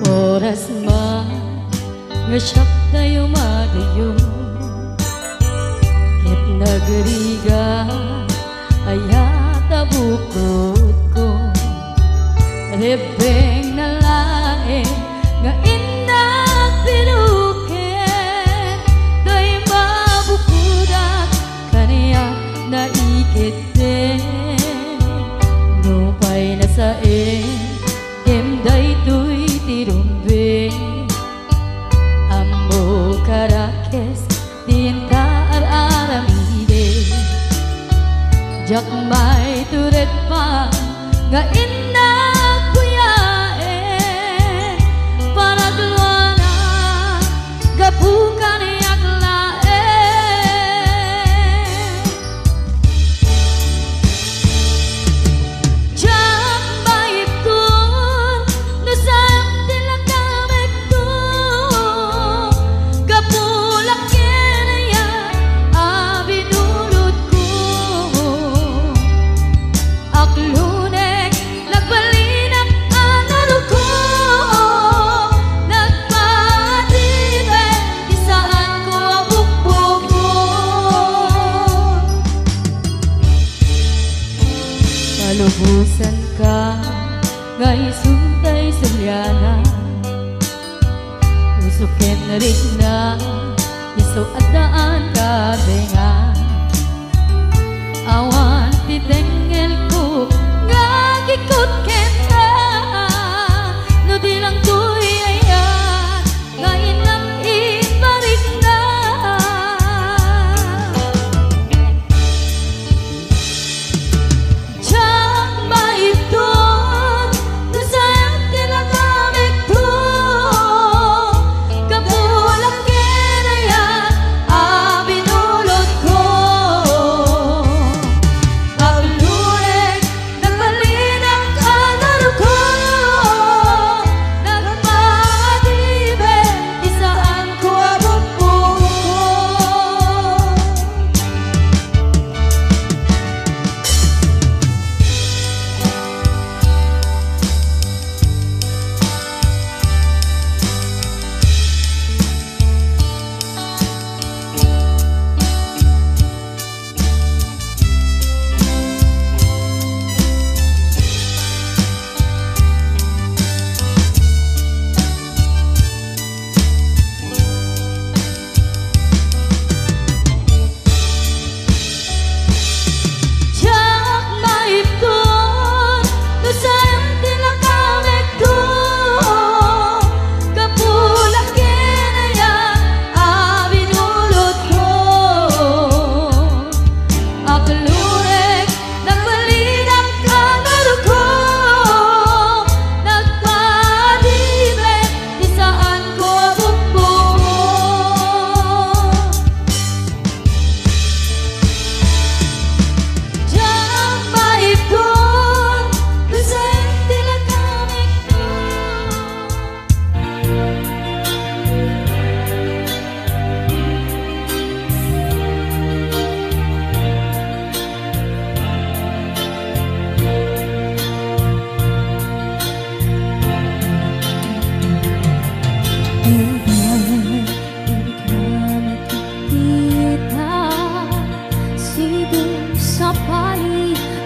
Oras man nga siyak tayo madayo, ket nagriga ayata bukod ko, rebeng na lae nga inang pinuket, day mabukudak kaniya na ikite, nupay na sae day tuy tirumbe, ambo karakes tinta ar-aramide, jak may turet pa nga inna kuyae, panagluana gapukan yaklae, jak may lubusan ka ngay suntay sulyana, usukin na rin na iso at daan ka benga, awan titengel ko nga gikot kenta, no di lang tuy ayan ngayon lang iparik na.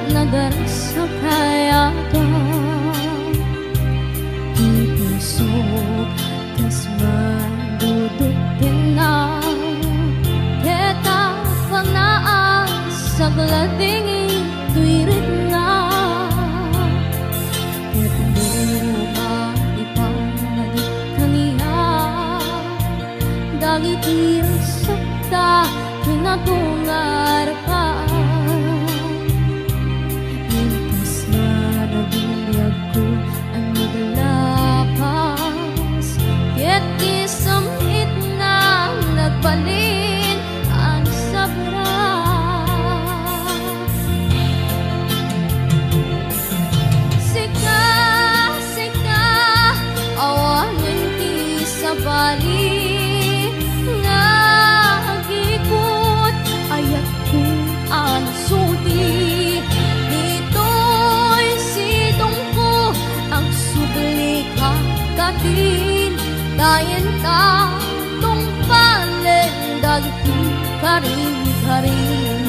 nagarasa kaya ka di puso kas madudugtin na kita panaan sa glading ituirit na ket luma ipangagit kaniya dagit irasakta kinatungar pa balin ang sabra sika awanin ti sa bali nagikot ayat ko ang sudi dito'y sidong ko ang subli kakatin dayan ta dagiti karing-karing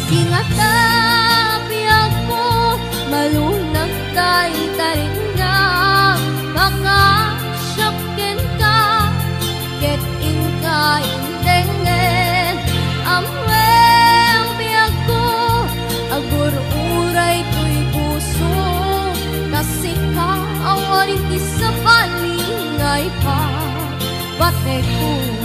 ingatabi ako malunag tayo taring na makasyakin ka ket inka indengen amweng biyag ko agur-uray to'y puso kasi ka awarin ti sa balingay pa bate ko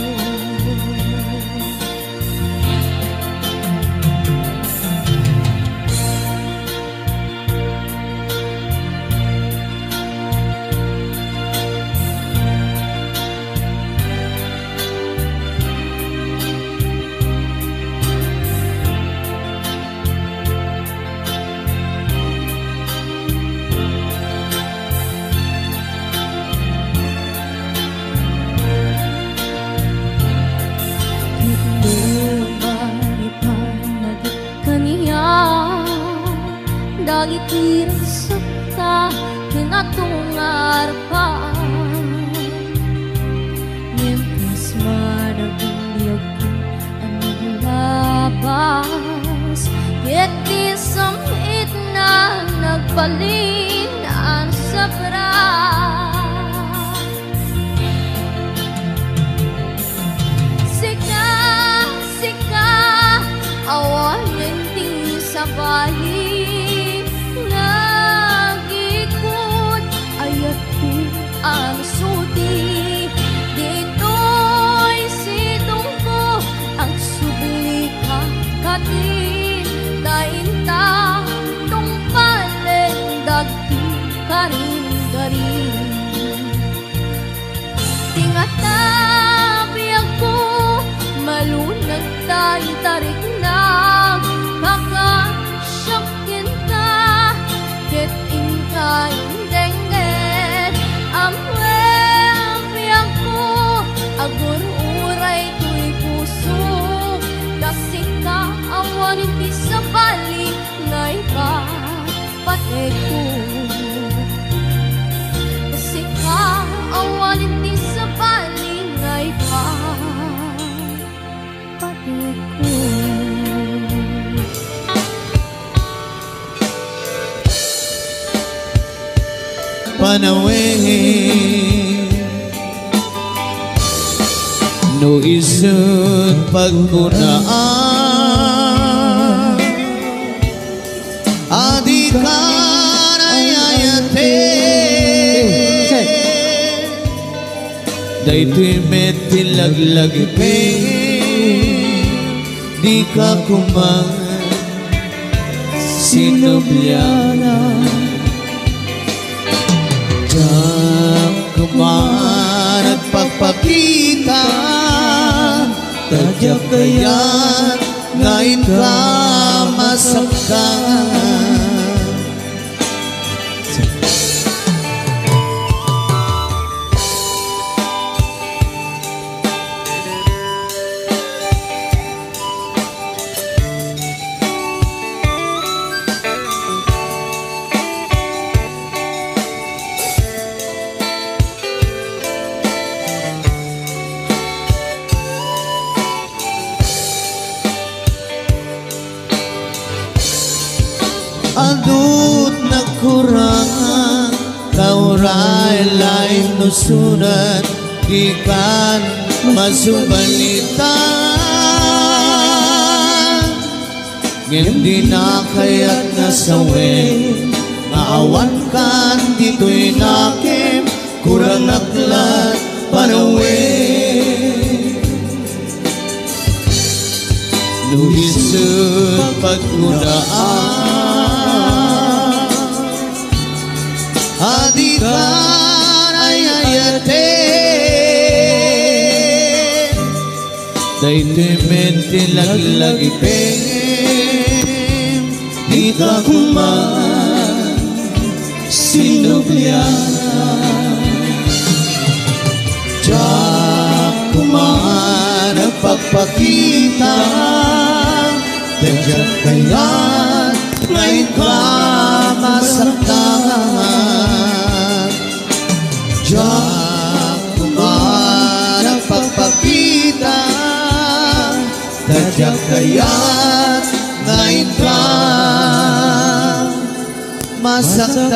dagit irasakta kinatungar pa ngimpas madaguyag ko ang naglabas ket di samit na nagbalin ang sabra sika awanin ti sa bali ang sudi dito'y sidong ko ang subli kakatin dain ta tungpalen dagti karing-garing tingatabi ako malunag tayo tarik na kakasyakin ka ket inka agur-uray to'y puso kasi ka awanin ti sa bali ngay pa pate ko kasi ka awanin ti sa bali ngay pa pate ko panawin no isut pagkunaan adi karayayate daytoy metilaglag pe di ka kumang sinubyana diyan kuman at pagpakita tadya kaya't ngayon ka masaktan adut nagkurangan kauray lain nusunan ikan masubalitan hindi na kaya't nasawin maawan kan dito'y nakim kurang aklat panawin luhisod pagkudaan adikan ay ayatin dayto'y mente laglagipin di ka kuman sinubyan diyak kuman ang pagpakita diyak kaya't ngayon ka masaktan diyak kuman ang pagpakita diyak kaya't ngayon ka masaktan.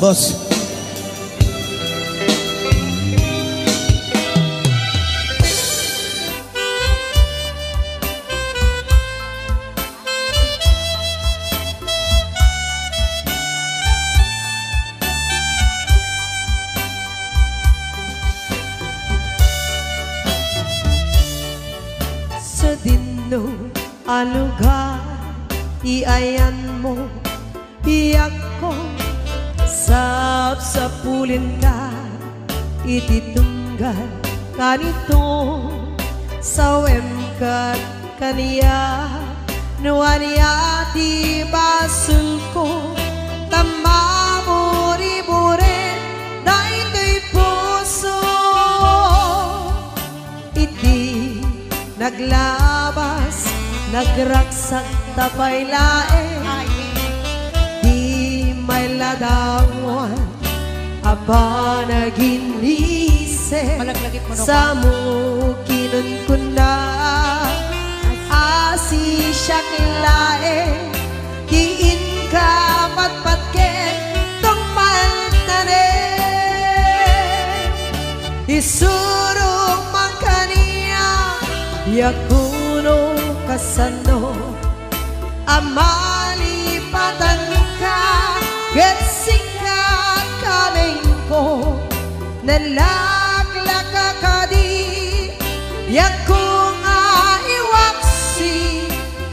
Boss. Sa dinno alugar iayan mo iyak ko sapulin ka ititunggal kanito sawem kat kaniya nuanya di basul ko tamamuri-muri daytoy puso iti naglabas nagraksak tapay lae di may ladangon aba naginise sa mukinon ko na asi siyak lae diin ka patpatken tong maltane isurong makaniya yakuno kasano amalipatan ka getsika kaming ko nalaglaka ka di yakong aiwaksi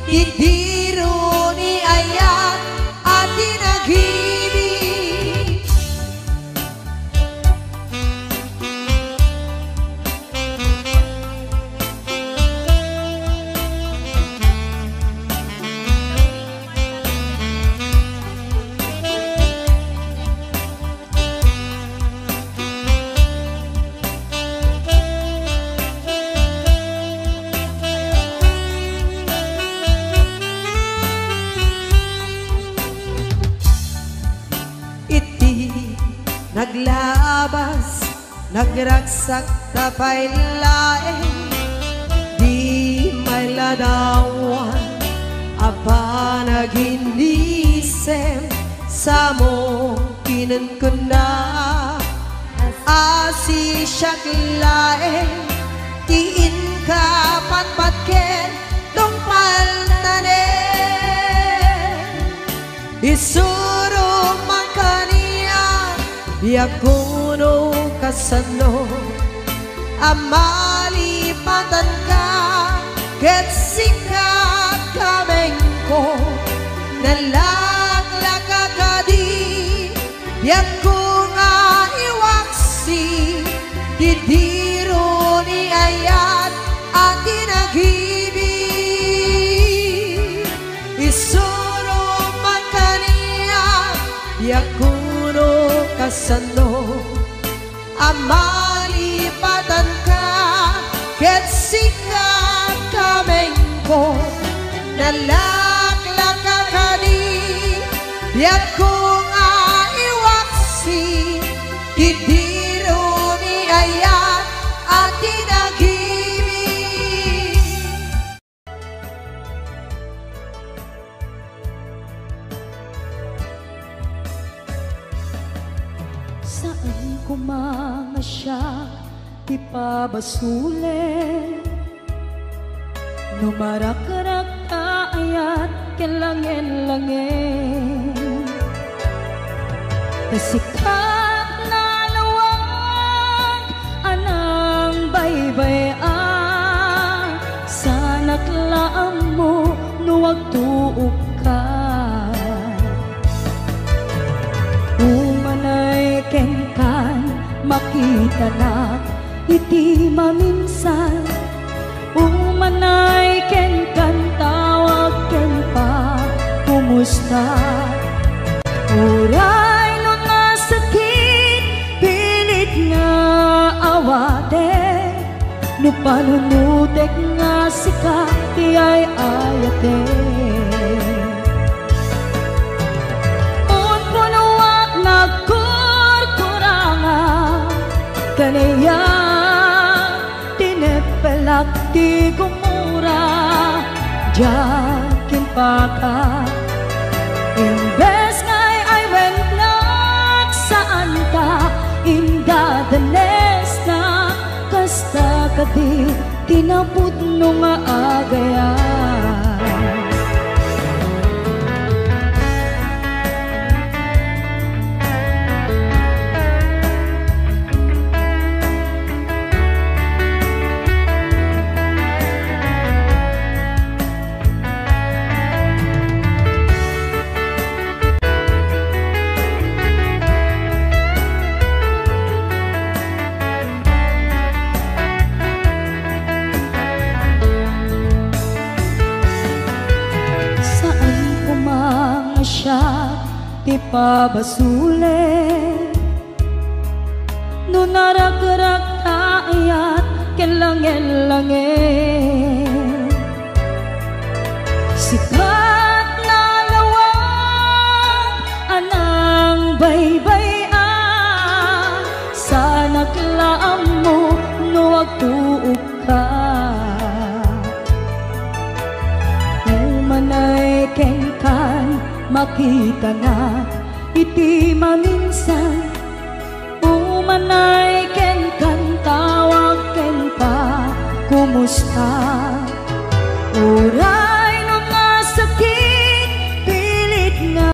idiro ni ayat at inagibig naglabas, nagraksak tapay lae di may ladawan apa naginisem sa mo kinun na asi siyak lae tiin ka patpatken tong paltane isuro makaniya yakuno kasano amalipatan ka getsika kameng ko nalaglaka ka di yakung aiwaksi didiro ni ayat at inagibig isuro makaniya yakuno kasano amalipatan ka getsika kameng ko nalaglaka ka di yakung aiwaksi didiro ni ayat at inagibig kumanga siya ti pabasule no marakarak ayat kelangen-langen kasikat na lawag anang baybay-an sanak laang mo nuwag tuok ka umanay kenkan makita na iti maminsan umanay ken kan tawag ken pa kumusta uray no nga sakit pilit nga awate no panunutek nga sika ti ay ayate un punuak nagkurkuranga kanaya tinepelak ti gumura jakin paka imbes ngay ay wennak saan ka indadanes na kasta kadi tinapud no nga agayan ti pabasule no naragrak ayat kelangen-langen sikat na lawag anang baybay-an sanak laang mo no agtuok ka umanay kenkan makita na iti maminsan umanay ken kan tawag ken pa kumusta uray no nga sakit pilit nga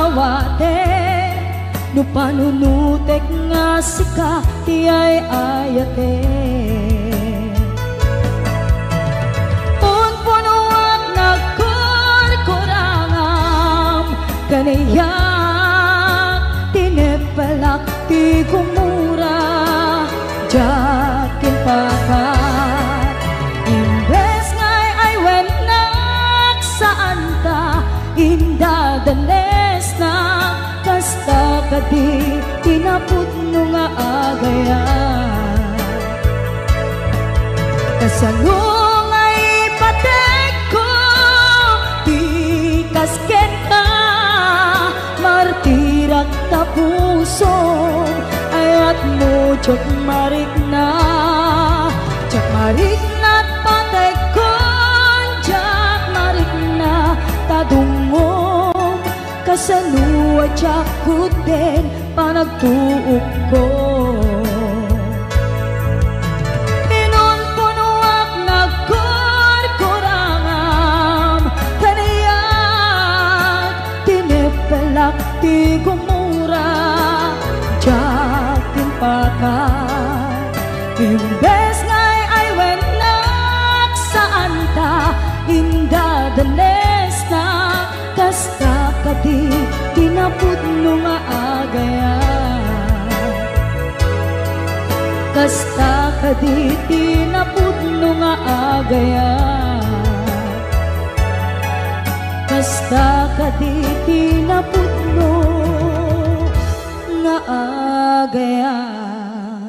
awate no panunutek nga sika ti ay ayate kaniyak tinepalak ti gumura jakin pakat imbes ngay ay wennak saan ta indadanes na kasta kadi tinapud no nga agayan kasalong ay patek ko ti kasket ka martirak ta puso ayat mo chok marik na patay kon jak marik na tadungom kasanua jak kuten panagtuok ko inon punuak nagkurkurangam kanayat tinepelak ti gumura jakin pakat imbes ngay ay wennak saan ta indadanes na kasta kadi tinapud no nga agayan kasta kadi tinapud no nga agayan kasta kadi tinapud no nga agayan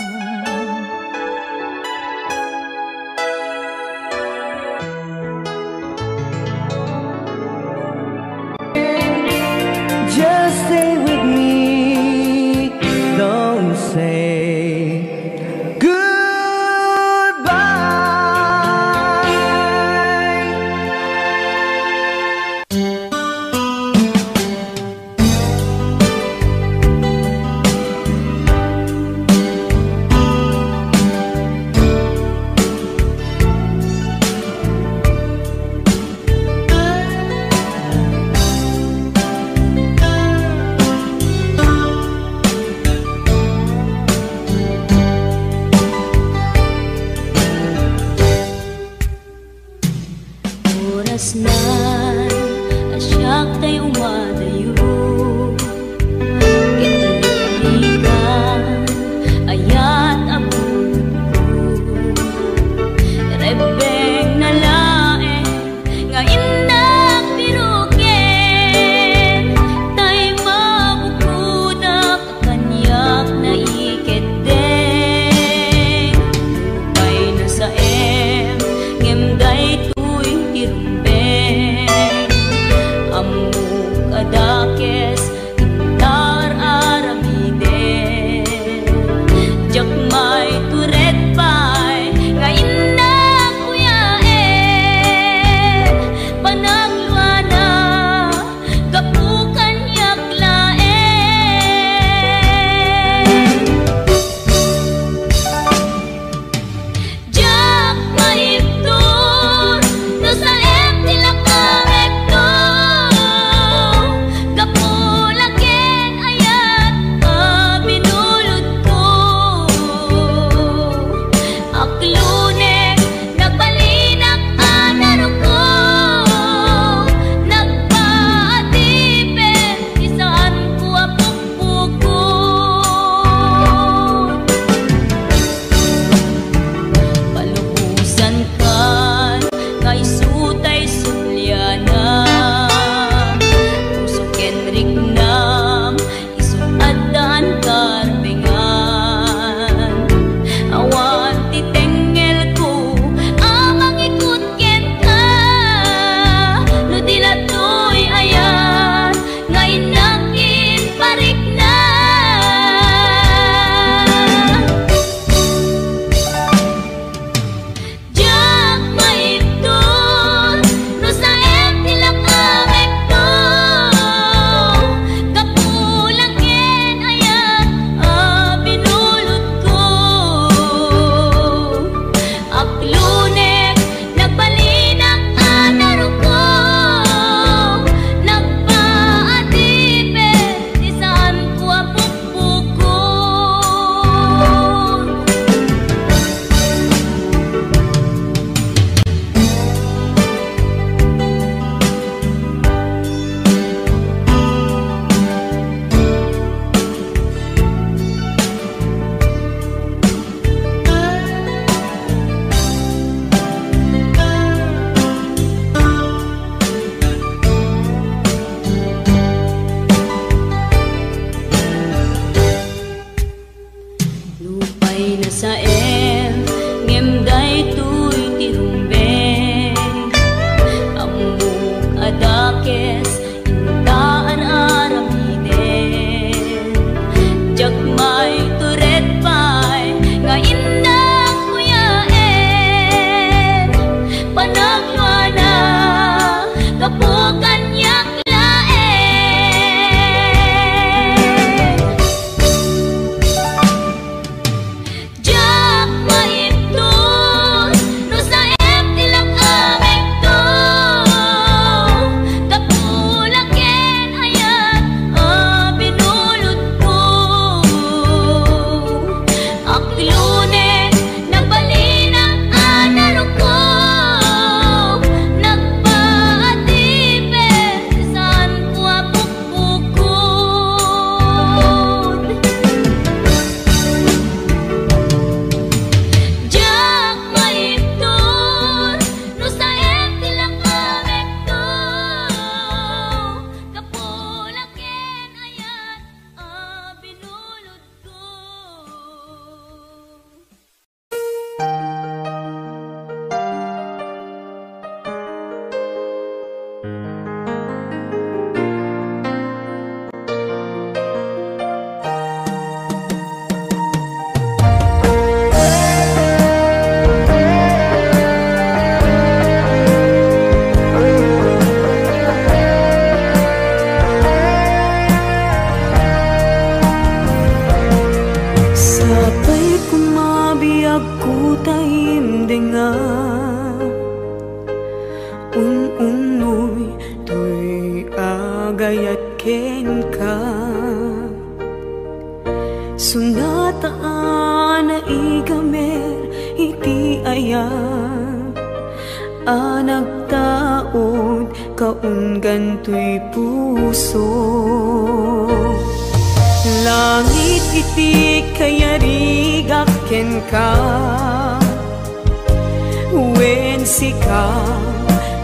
Just stay with me, don't say goodbye. oras na asyak tay umadayo kitalikan ayat abun ko rebeng na lae nga indak piruken tay mabukudak kanyak na iketeng lupay na sa ngemday tuy tirumbeng amuk adakes intar aramiden jak may turet pay nga indak kuyaen panagluana kapukan yaklaen jak maiptur no sa tila kamekto kapulaken ayat binulod ko aklunek nagbalinak anaro ko nagpaatipin isaan ko apukpukon palubusan kan nga isutay sulyana puso kenrik nam isuadan karbengan awan titengel ko amang ikut ken ka no dilatoy ayan nga inakin parik na jak maiptur no sa tila kamekto kapulaken ayat binulod ko aklunek nagbalinak anaro ko nagpaatipin isaan ko apukpukon lupay na sa ngemday tuy tirumbeng amuk adakes intaan aramiden jak may turet pay nga indak kuyaen panagluana kapukan yaklaen jak maiptur no sa tila kamekto kapulaken ayat binulod ko aklunek nagbalinak anaro ko nagpaatipin isaan ko apukpukon jak maiptur no sa tila kamekto kapulaken ayat binulod ko sapay kumabiyag ko taim denga unoy tuy agayat ken ka sunataan na igamer iti ayat nagtaod kaunggan to'y puso. Langit iti kayarigak ken ka, wen sika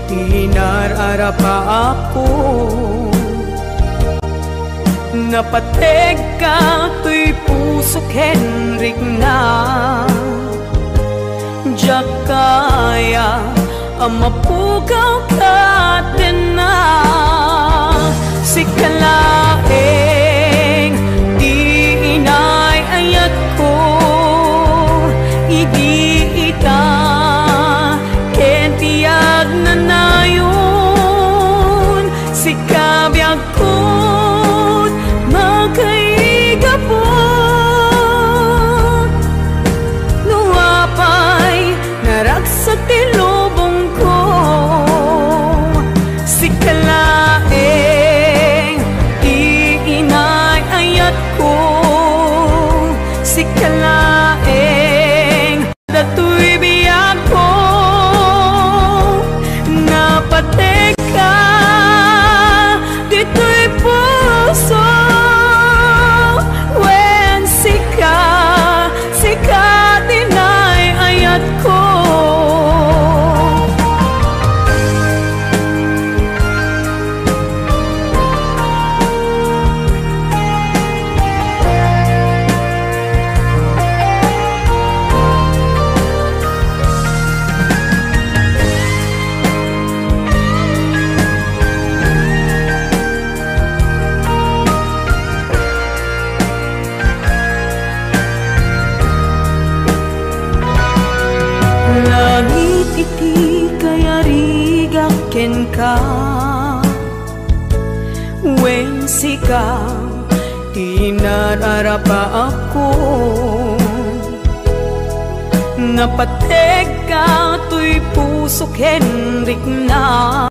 tinararapa ako. Napateg ka to'y puso Henrik na, diyak kaya amapugaw ka din na. Sikalaeng di inay ayat ko, idi ita ken tiyag na nayon. Sikabiyag ko't magkaigapot, nuwapay naragsak ti lubong ko. Sikalaeng di inay ayat ko, sikalaeng dato'y biyag ko. Napateg ka dito'y puso, wen sika dinay ayat ko. Langit iti kayarigak ken ka, wen sika tinararapa ako. Napateg ka to'y puso Henrik na,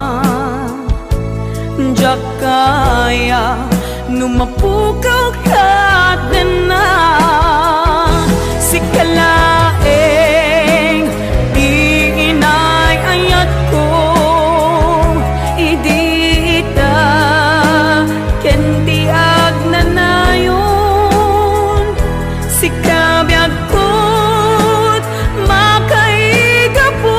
diyak kaya numapukaw ka din na. Sikalaeng di inay ayat ko, idi ita ken tiyag na nayon. Sikabiyag ko't makaigapot,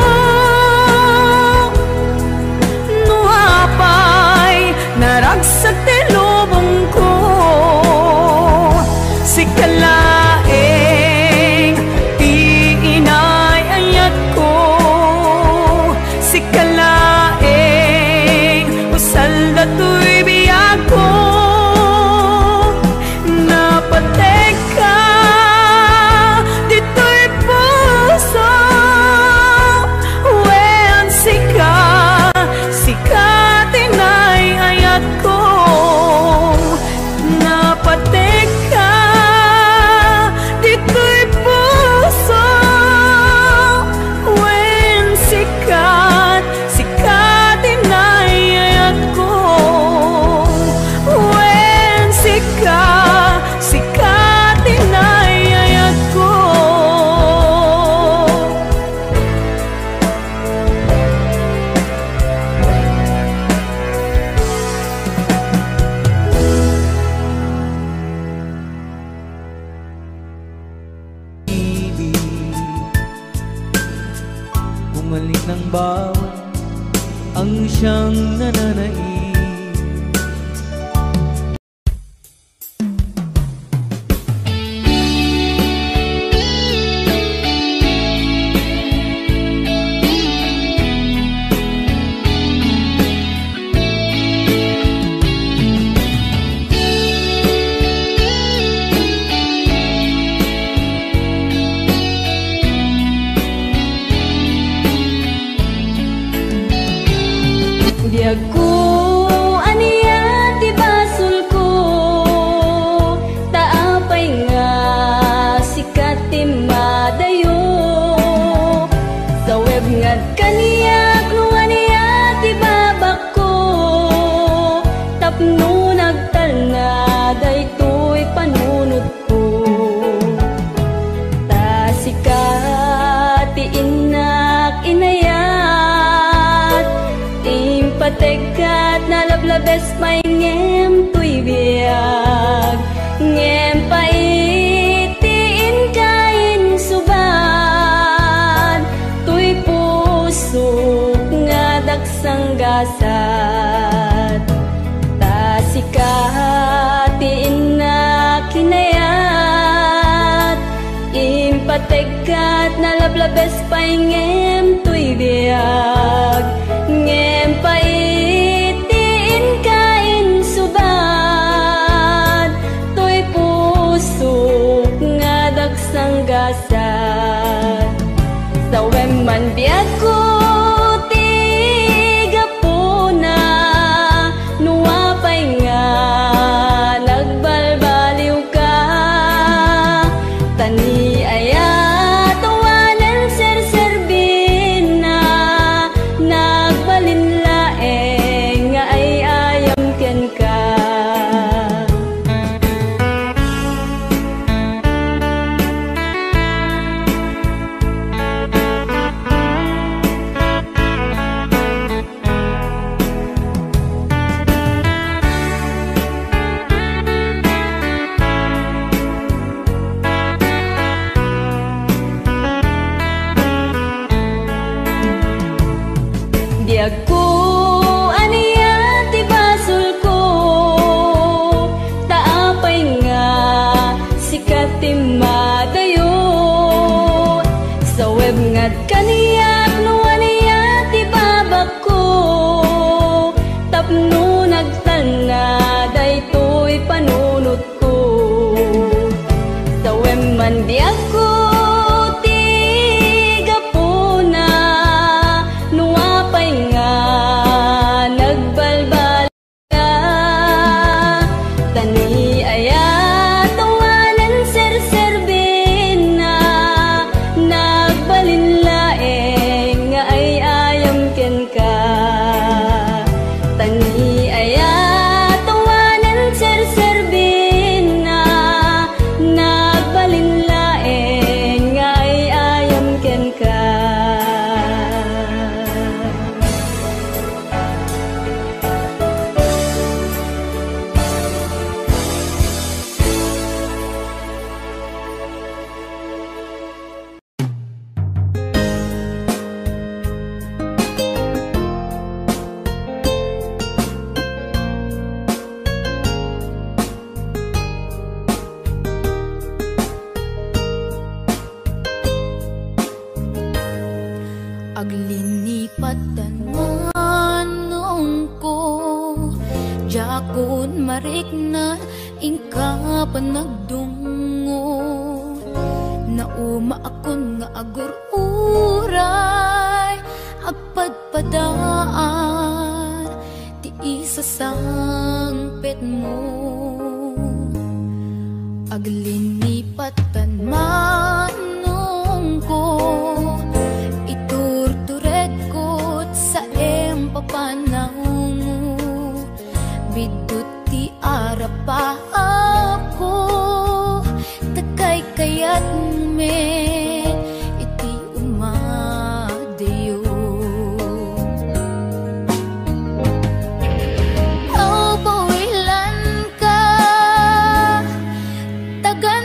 nuapay naragsak ti lubong ko. Sikalaeng di inay ayat ko, sikalaeng usal dato'y biyag ko. Napateg ka dito'y puso, wen sika tinay ayat ko. Napateg ka dito'y puso, wen sika tinay ayat ko. Wen sika tinay ayat ko. Bumalik ng bawat ang siyang nananaig. Biyag ko aniya ti basol ko, taapay nga sikat ti madayo. Sa web nga kaniya kung aniya ti babak ko, tapno nagtal na daytoy panunod ko. Ta sikat ti inak inaya, pategat na lablabes paingem tuy biag ngem paitiin kain suban tuy pusok nga daksang gasat tasikatiin na kinayat impategat na lablabes paingem tuy biag ngem paitiin kain suban tuy pusok nga daksang gasat sawem man biag ko tiga puna nuwapay nga nagbalbaliw ka tani ayat tawanan serserbin na nagbalinlaeng nga ay ayam ken ka diag ko aniya ti basul ko taapay nga sikat ti madayo sa web ngat kaniyak no aniya ti babak ko tapno nagtana daytoy panunot ko sa web man diag ko aglinipat manong ko jakon marik na ingka panagdungo nauma akon nga agur-uray agpadpadaan ti isa sangpet mo aglinipatan manong ko papanang bidut ti arapa ako takay kayat me iti umadeyo aw bawilan ka tagal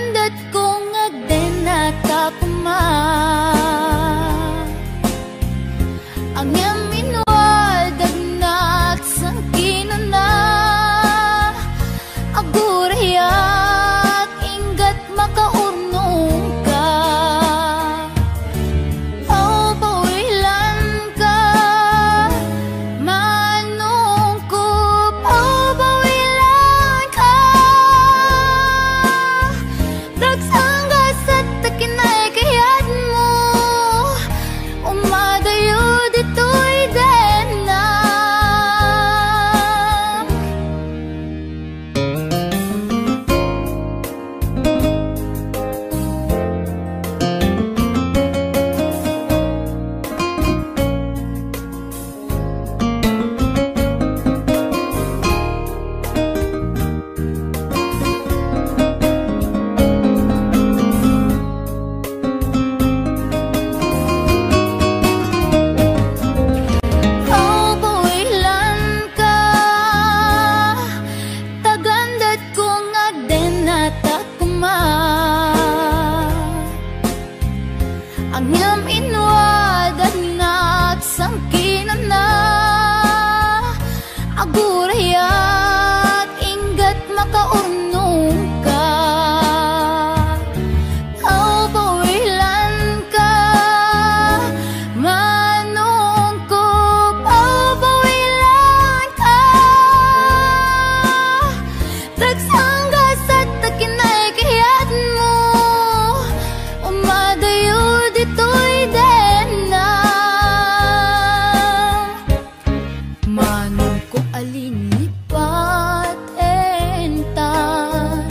Alinipat entar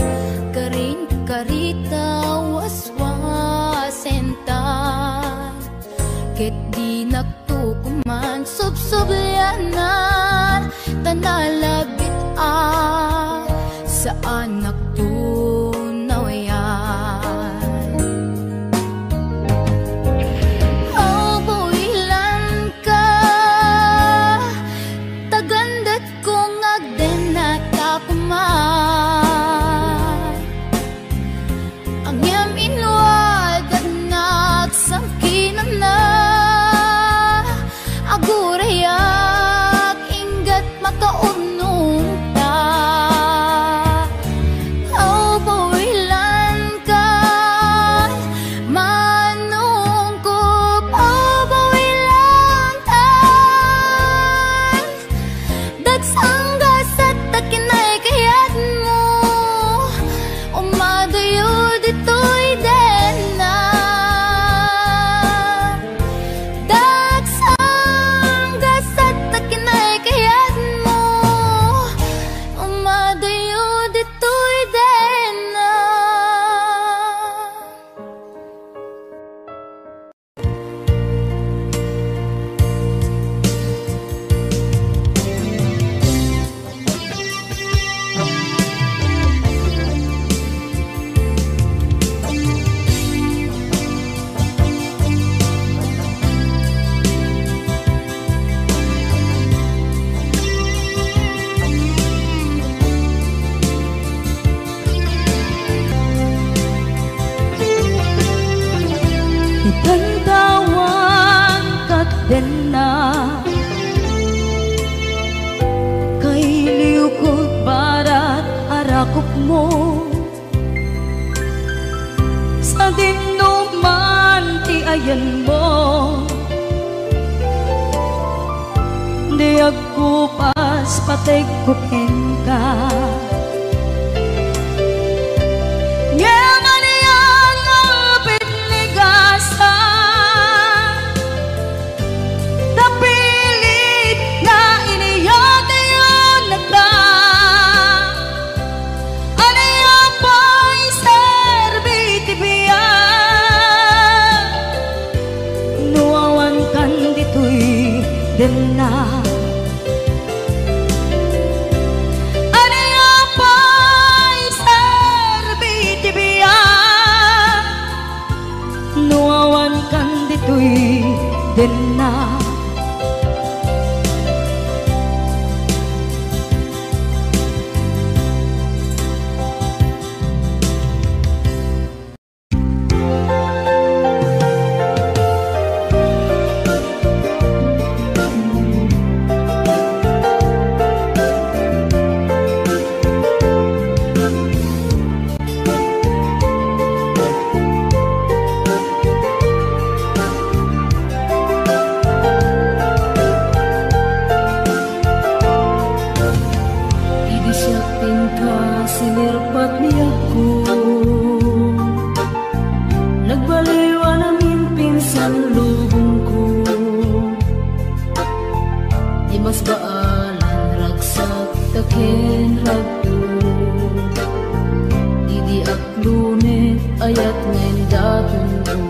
Karin karita waswasentar Ket di naktukuman subsubyanan Tanalabit sa anak tunawayan Builan ka Tagandat kong agden at akuman Ang yam inwad at nagsangkinan na Agurayak ingat makaunong ta Bawilan ka manungkop bawilan tan Dagsanggas at takinay kayat mo Umadayo dito'y den na Dagsanggas at takinay kayat mo Umadayo dito'y den na Itantawan kat din na Kay liukod barat arakop mo Sa dinuman ti ayan mo Di agkupas patay kupen ka din na Aniya pa'y serbiti biya Nuawan kan dito'y din na ayat ngayon daton ko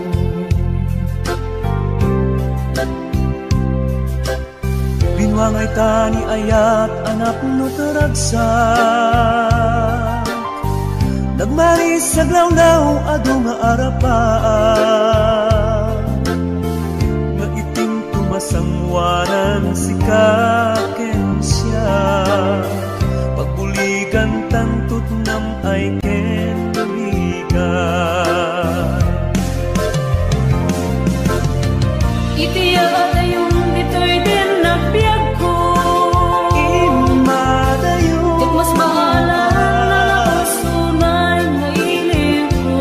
Binwangay tani ayat anak no taragsak Nagmaris sa glawlaw ado nga arapaan Nga itim tumasangwanan si kaken siya Pagbuligan tantut nam ay ken Itiya yung dito'y din na biyag ko Imadayo Kat mas bahala na lakusunay na ilim ko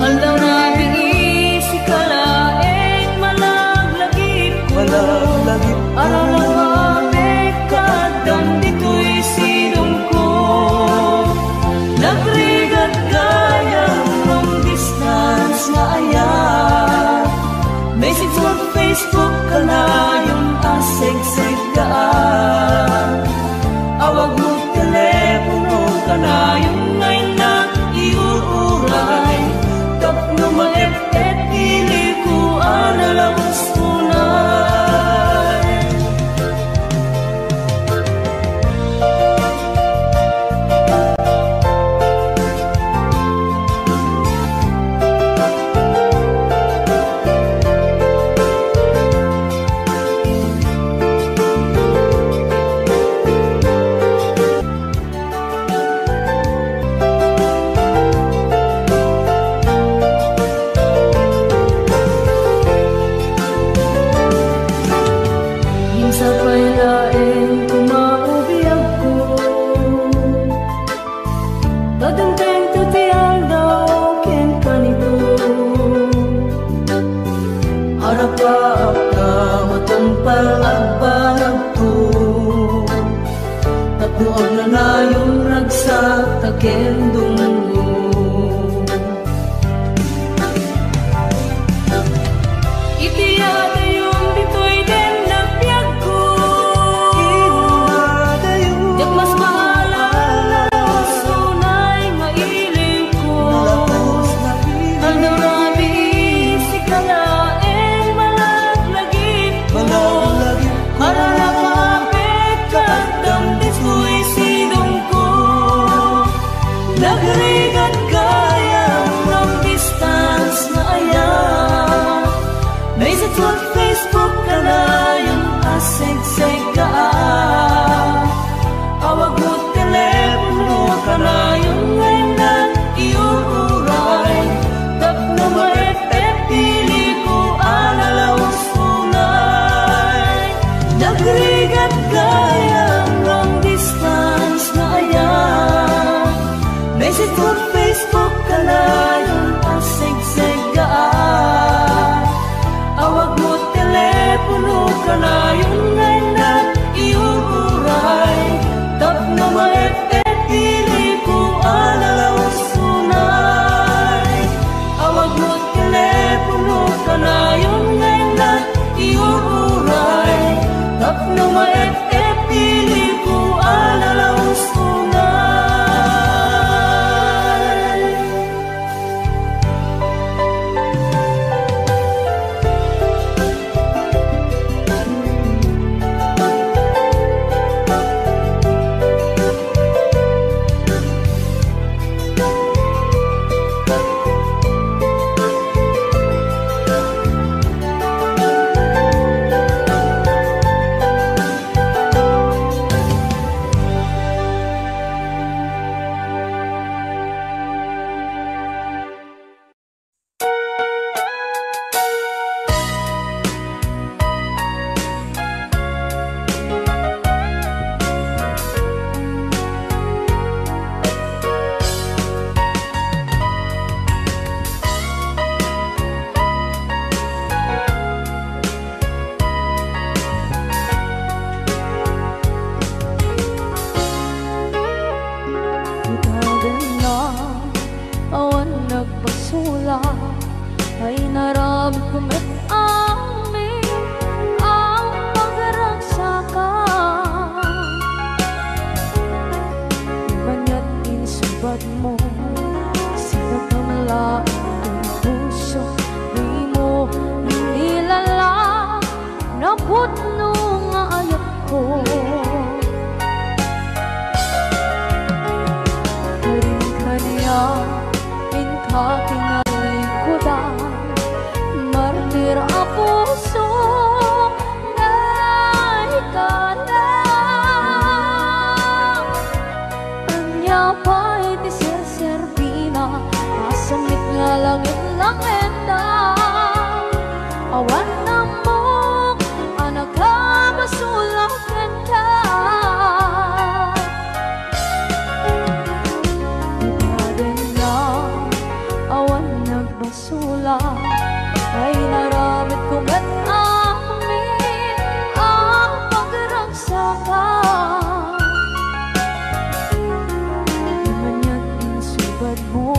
Aldaw na bingi si kalaeng malaglagip ko Aralawabek kadam dito'y silong ko Nagrigat gaya from distance na ayan Message mo Facebook ka na yung asig-sig ka Doon na na yung ragsak takendong mo. Itiyada yung bitoy din na piyag ko. Yak mas mahalang na sunay mailing ko. Ang narabi si kalaeng malaglagip ko. Harala kapit kagdamdis ko'y sidong ko. Nagrigat kaya ng distance na ayan. May sa Facebook ka na yung asig-sig ka. Awag mo telepono ka na yung ngayon na iuuray. Tap na maepet pili ko alalaw sunay. Nagrigat kaya ng distance na ayan. May sa Facebook ka na yung asig-sig ka. Awag mo telepono ka na yung ngayon na iuuray. Tap na maepet pili ko alalaw sunay. Awag mo telepono ka na yung ngayon na iuuray. Tap na maepet pili ko alalaw sunay. Ay naramit ko met amin ang pagragsakan. Manya't insubad mo sinag na malaking ang puso. Di mo nilala na putno nga ayat ko. Karin-kanya inkaking martir a puso na ikalang. Anya pa'y di ser-serbina, masamit nga langit-langit na. Awan na mo, anak ka masulakin ka. Ikaden na, awan nagbasula. Ay naramit ko ba't amin ang pagragsakan. Di manya't insubad mo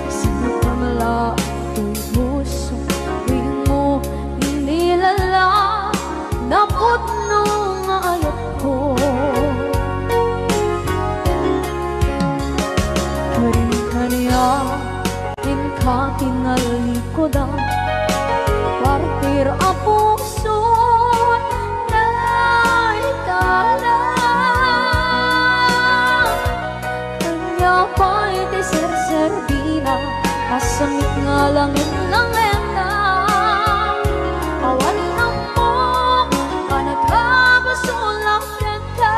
sinag na malaking puso. Di mo inilala na putno nga ayat ko. Karin-kanya inkating alikodan. Partir a puso na ikalang. Kanya pa'y di ser-serbina, masamit nga langit-langit na. Awan na mo, panagkabasulakin ka.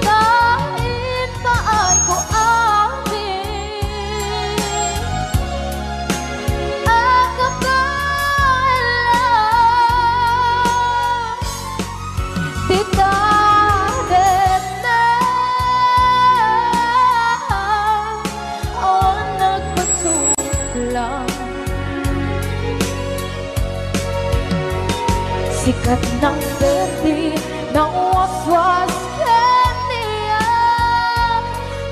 Kahit pa ay ko Sikat ng berde ng waswas kaniya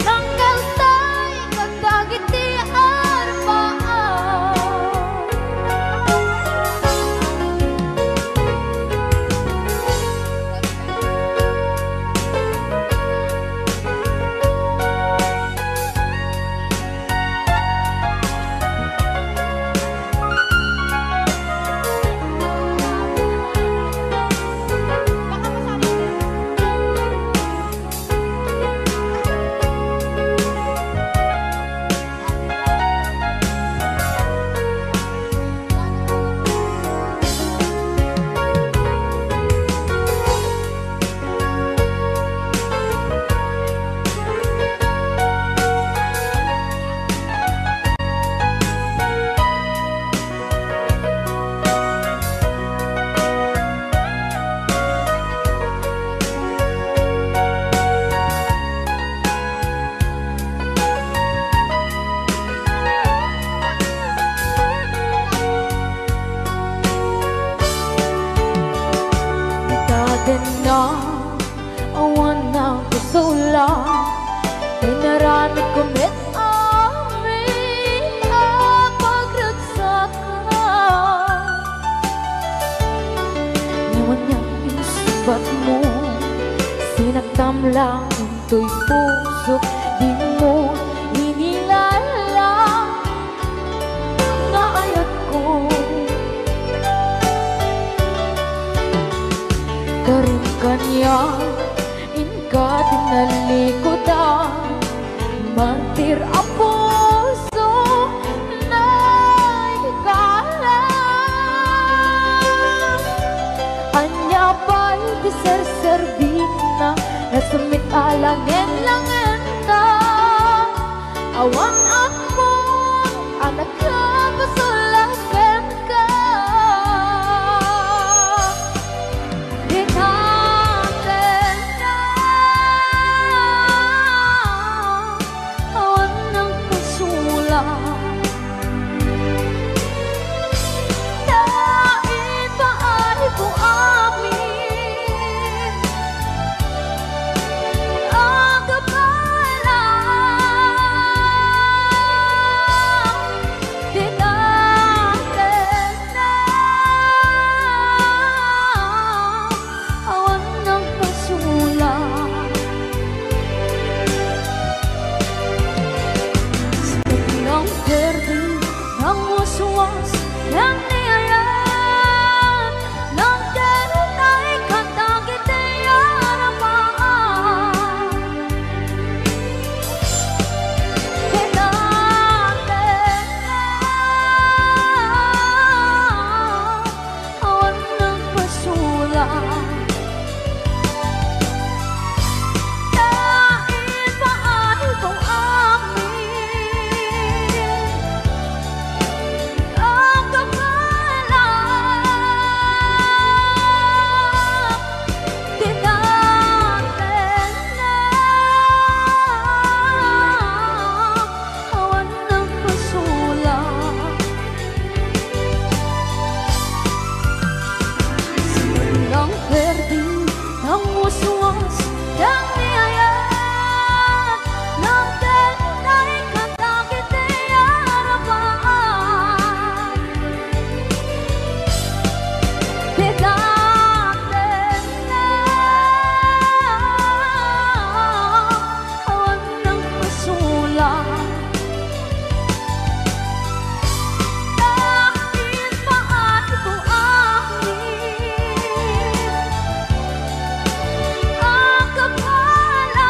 ng kaltay katagitian na awan ng kusula Pinarami kumit amin ang pagragsakan Ngayon niyang isubat mo Sinagtam lang into'y puso Di mo inilala Nga ayat ko Karin kanya Inka tinalikodan Mantir ang puso Na hikala Anya ba'y diserservin na Nasumit alangin langin na Awan ako Anak ka pasulakan ka Ang kapala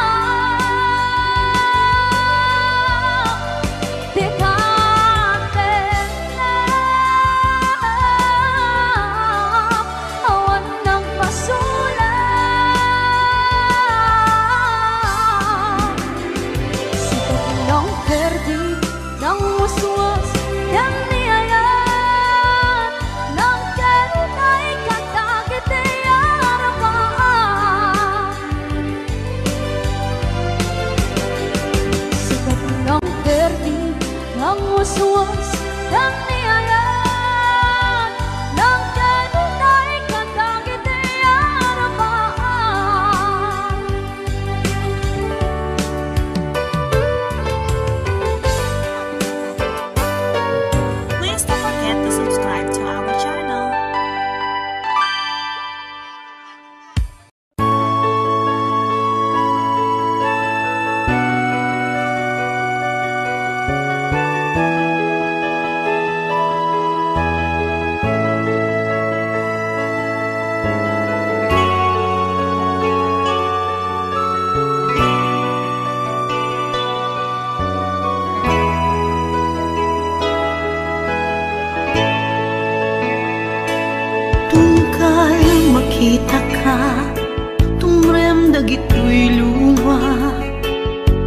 dagito'y luwa,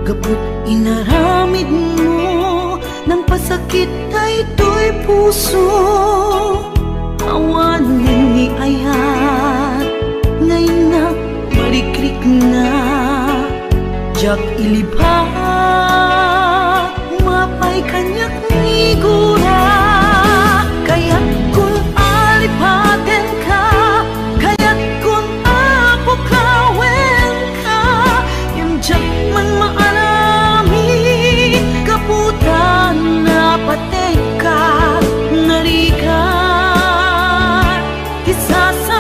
gabot inaramid mo, nang pasakit ay ito'y puso. Awan ni ayat, ngayon na marikrik na, jak ilibak, mapay kanyak nigura. Kaya kung alipaten ka, kaya kung apukawen ka, yung jak man maalami, kaputan na patay ka, narigat, isa sa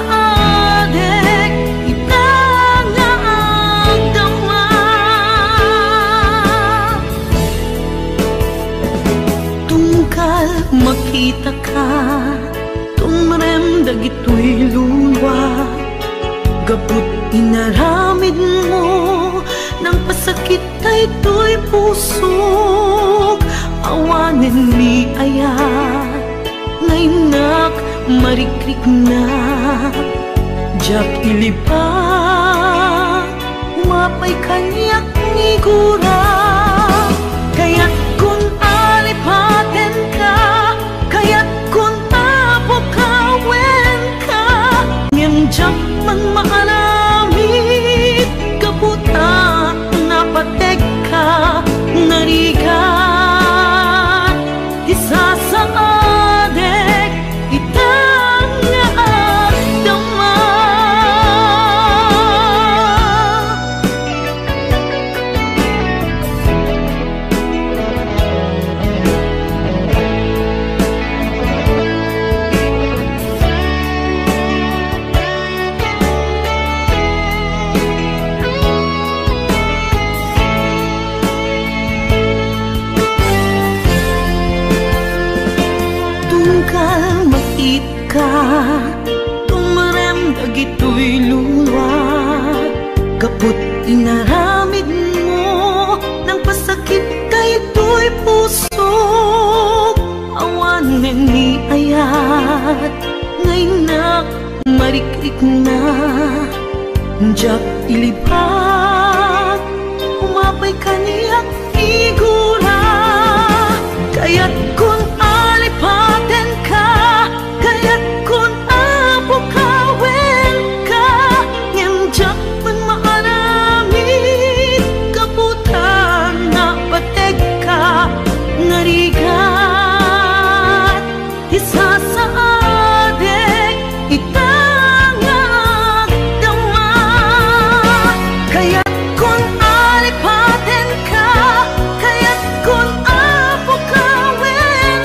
adek, itangaagdama. Tungkal makita ka, tumrem dagito'y luwa, gabot inaramid mo, nang pasakit ay ito'y pusok. Awanin ni ayat, ngayon nak marikrik na, jak ilibak, mapay kanyak nigura. Kaya't kung alipaten ka, kaya't kung apukawen ka, ngem jak man maalamit, kaputa na patek ka, narigat, isa sa adek, itangaagdama. Tungkal makit ka, tumrem dagito'y luwa, gabot inaramid mo, nang pasakit kay ito'y pusok. Awanin ni ayat, ngayon nak marikrik na, jak ilibak, umapay kaniyak igura. Kaya't kung alipaten ka, kaya't kung apukawen ka, ngem jak man maaramid, kaputan na patek ka, narigat, isa sa adek, itangaagdama. Kaya't kung alipaten ka, kaya't kung apukawen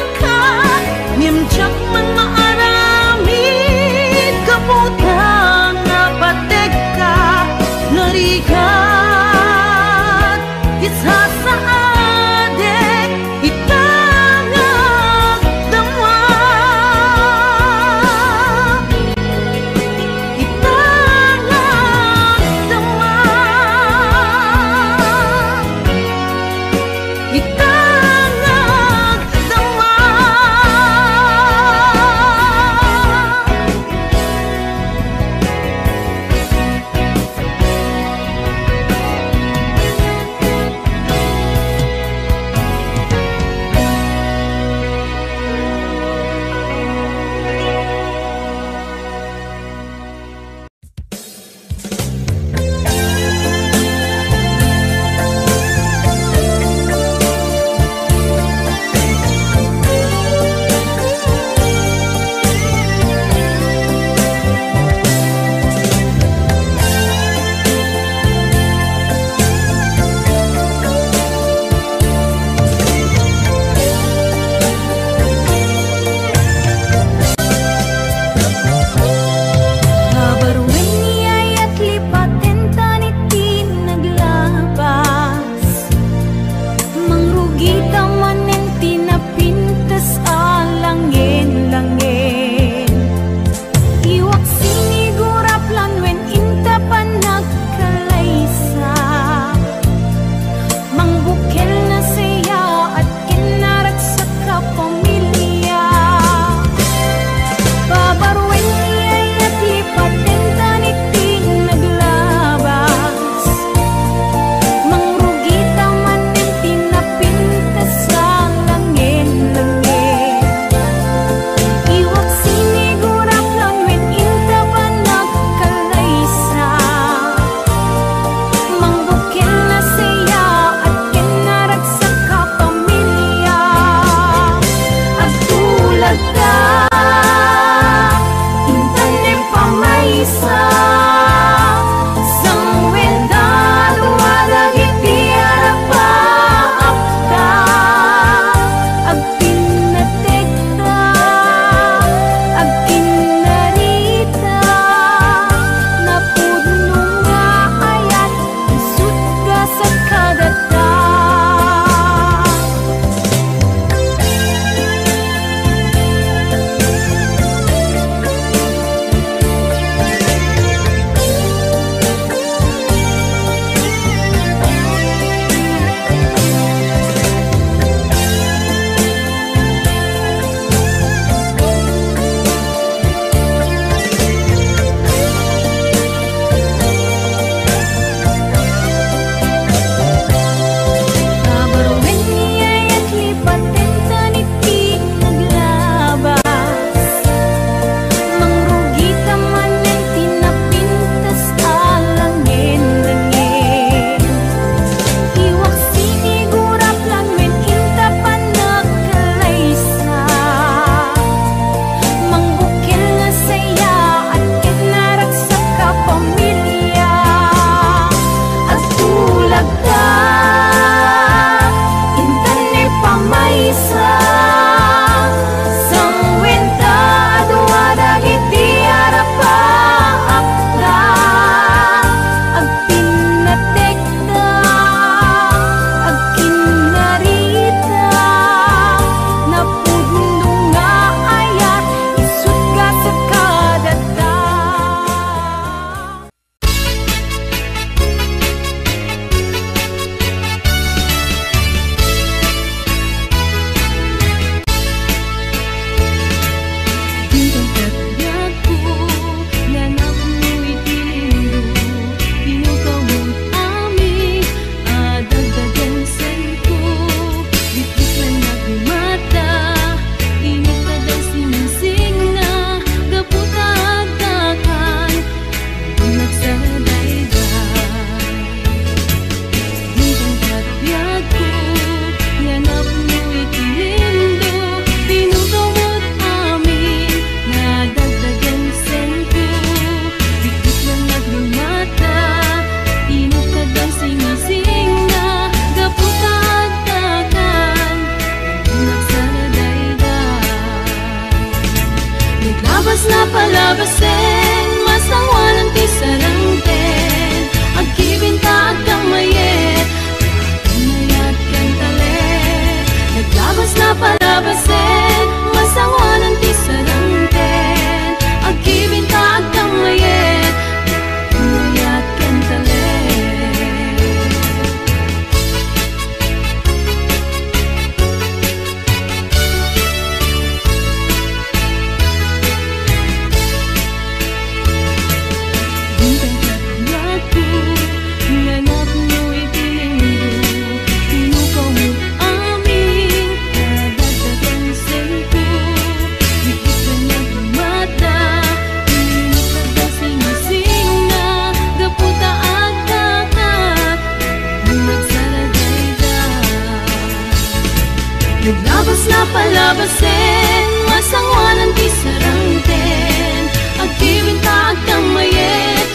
palabasin, masangwanan di sarangten, agkibinta at kamayet,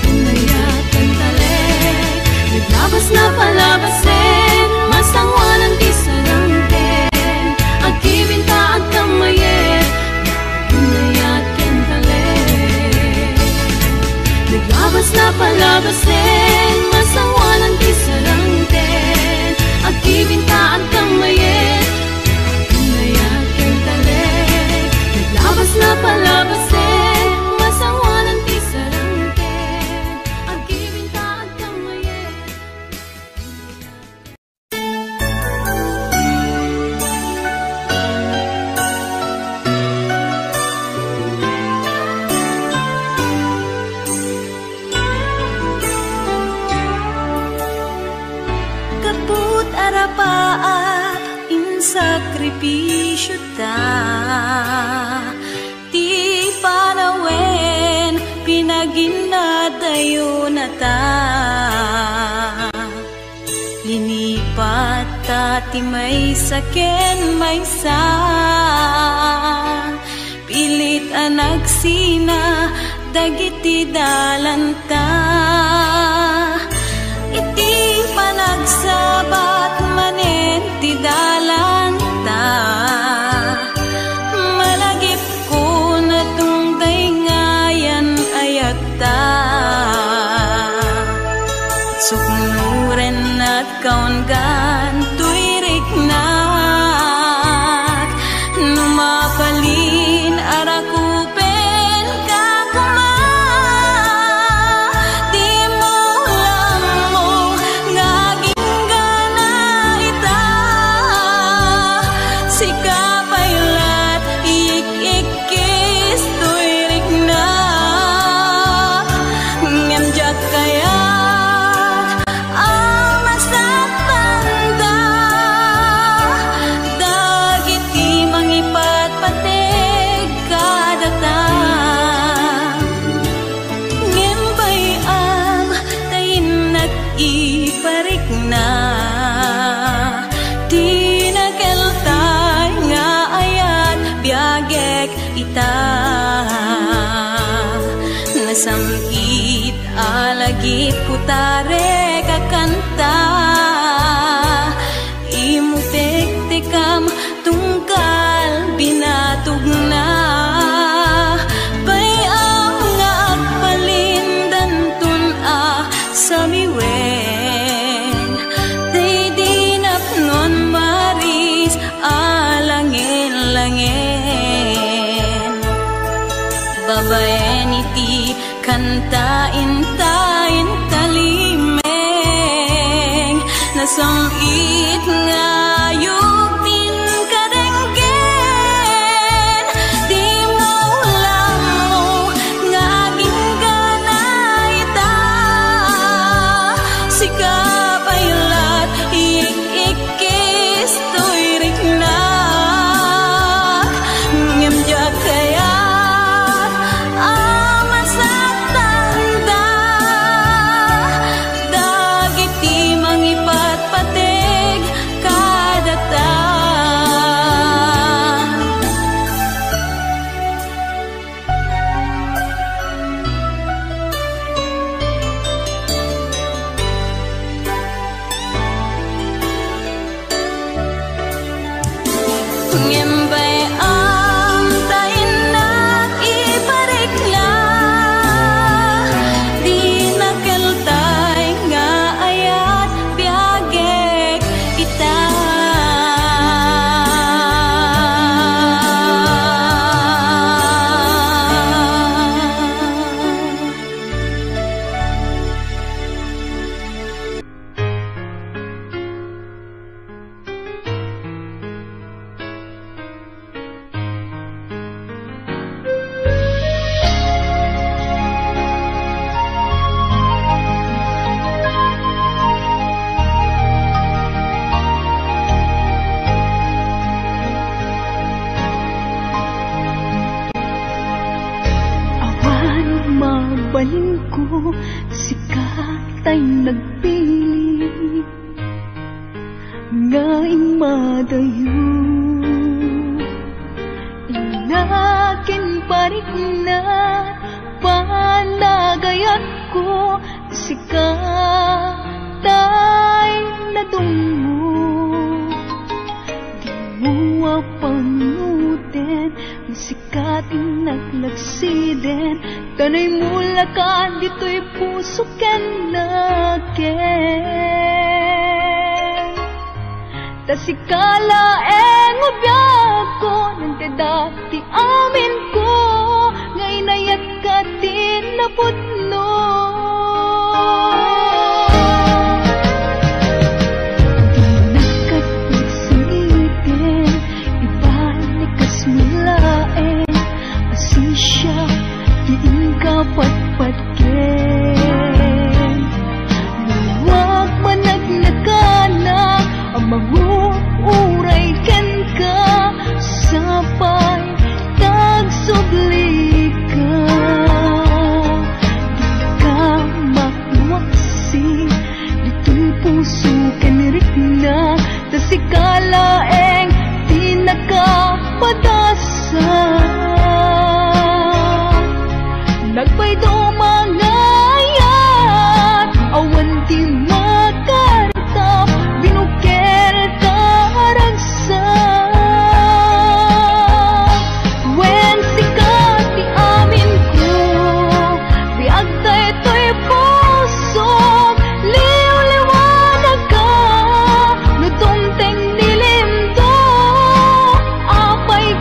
pinayakan talek. Naglabas na palabasin, masangwanan di sarangten, agkibinta at kamayet, pinayakan talek. Naglabas na palabasin, masangwanan di sarangten, agkibinta at kamayet, pinayakan talek. Naglabas na palabasin, masangwanan di sarangten, agkibinta at kamayet. Kaput arapaat insakripisyo ta, ti panawen pinaginadayo na ta. Linipat ta ti may saken may sa, pilit anagsina dagiti dalanta. Iti panagsabat manen ti dalanta, malagip ko na tungday ngayan ayata. Suknuren at kaungan tuirik na, numapalin arakupen kakuma. Di mo lamo ngaging gana ita, sikapaylat ik-ikis tuirik na. Ngamjak kaya nasamit alagi putare kakanta, imutek-tekam tungkal binatog na. Bayang nga agpalindan tun samiwen, day dinapnon maris alangin-langin. Babaen iti kantain tayin talimeng, nasamit ngayog din kadenggen. Di mo lamo ngaging gana ita, sikapaylat ik-ikis tuirik na. Ngamjak kaya Baling ko, sikat ay nagpili, nga imadayon. akin pariknat, panagayat ko sikatay na dungo. Di mo apanutin ang sikating naglagsiden, kanay mula ka dito'y puso ken naken. Tasikala eng ubiyag ko nang kadati amin ko, ngay nayat ka tinaputno. Di nakatagsitin, ibalik kas mulaen, asisya diin ka patpatken. Huwag managnakanak ang manguuray ken ka, sapay tagsubli ka. Di ka mawaksi, dito'y puso ken rikna, tasikalaeng di nakapadasa. Nagpaydo mangayat, awan di makarta, binuker karagsa. When sikat di amin ko, biag daytoy puso, liw-liwanag ka, nutong teng nilim to, apay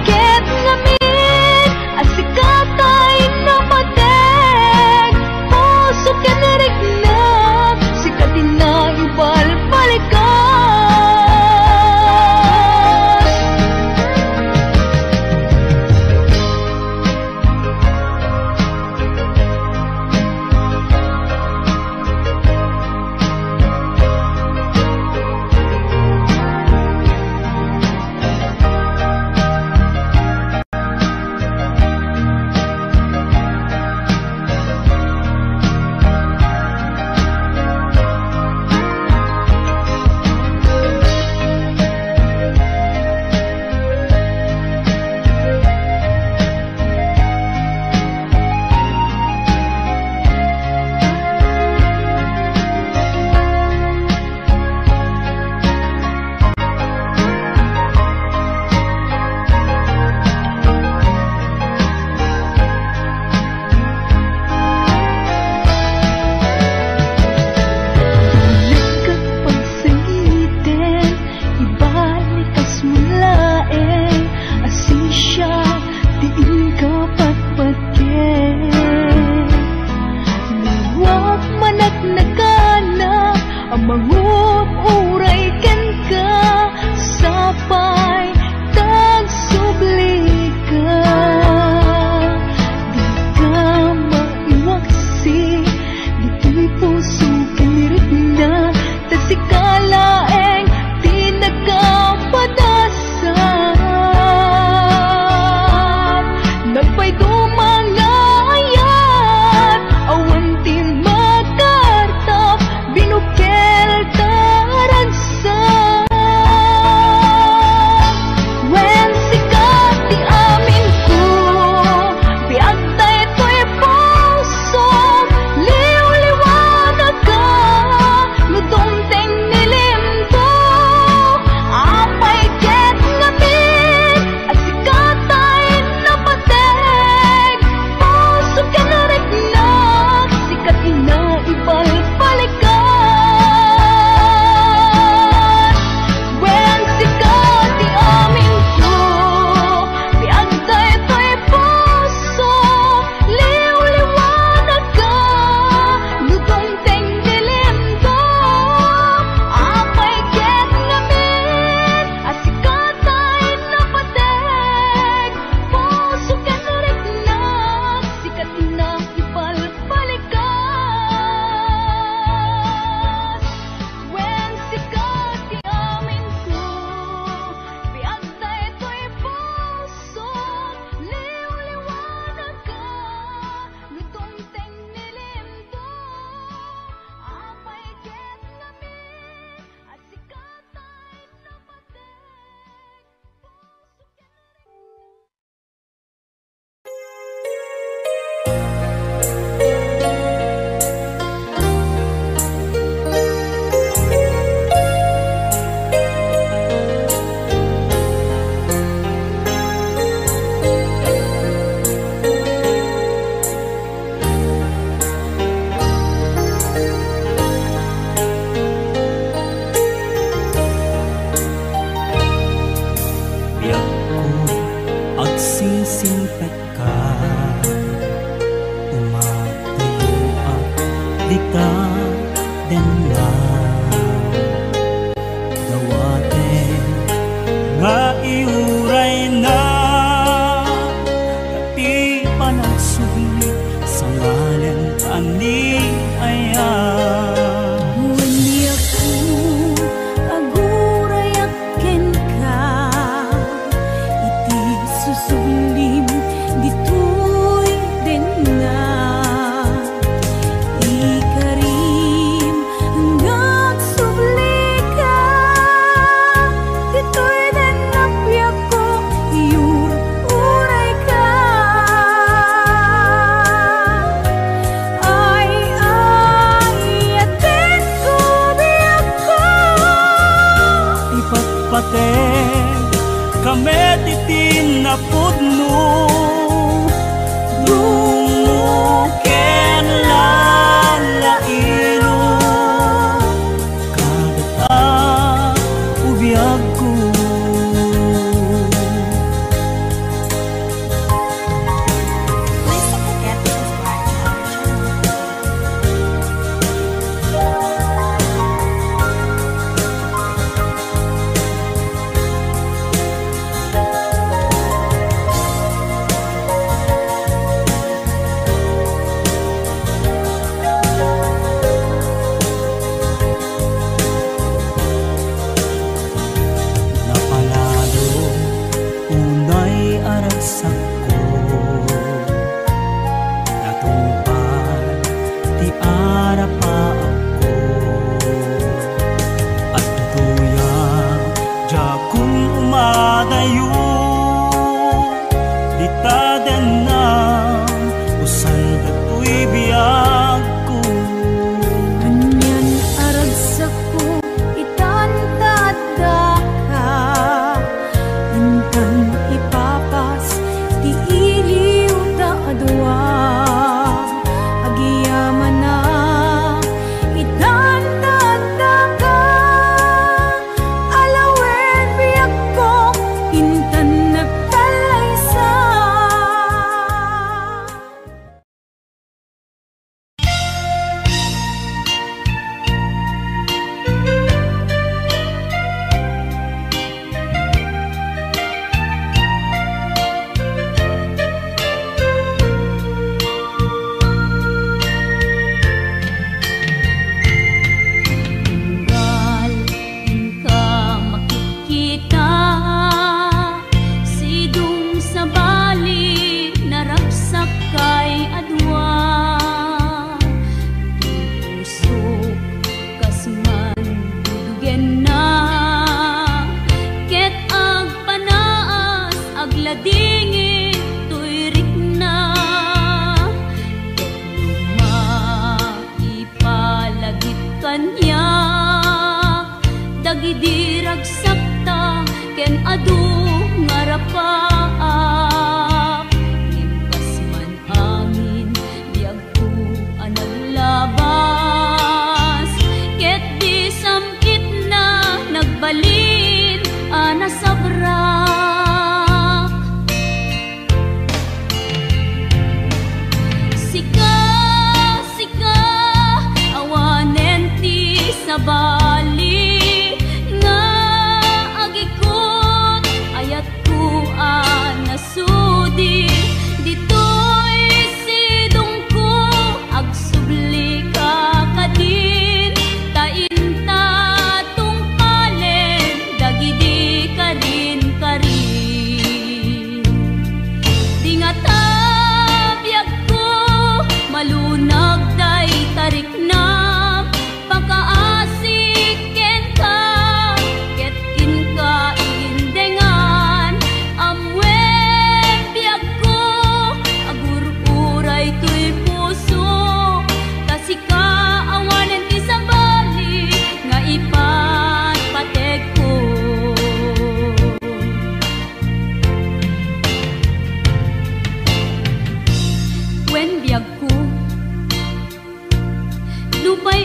pateng kamet itin na pudno dumuken lang laino kadata ubiyag ko.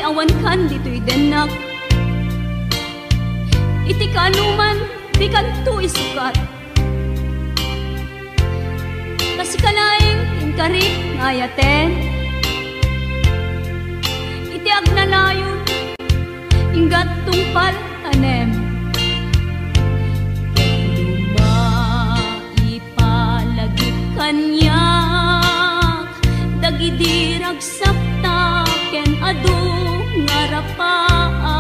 awan kan dito'y denak. Iti kanuman, di kanto isukat. Kasi kalaing inkari ngayaten. Iti agnanayon, inggat tungpal tanem. Ipalagip kanyak, dagidirag sakta, ken adu ngarapaak.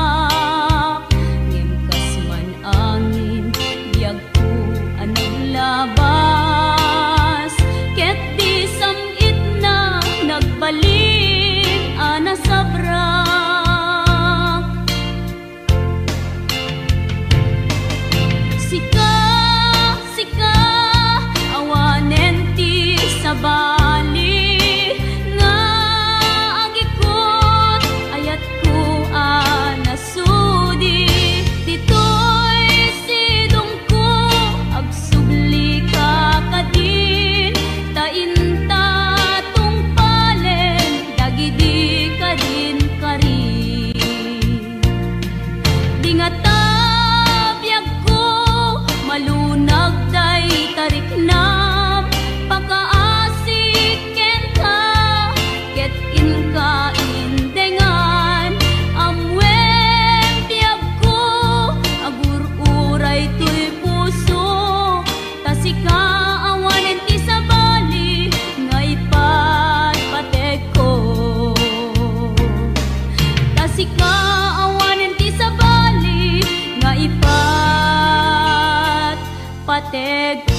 Ngimkas man angin, biyag ko anang labas. Ket di samit na nagbalik, ana sabrak. Sika, awanen ti sabali, nga agikot ayat ko pateg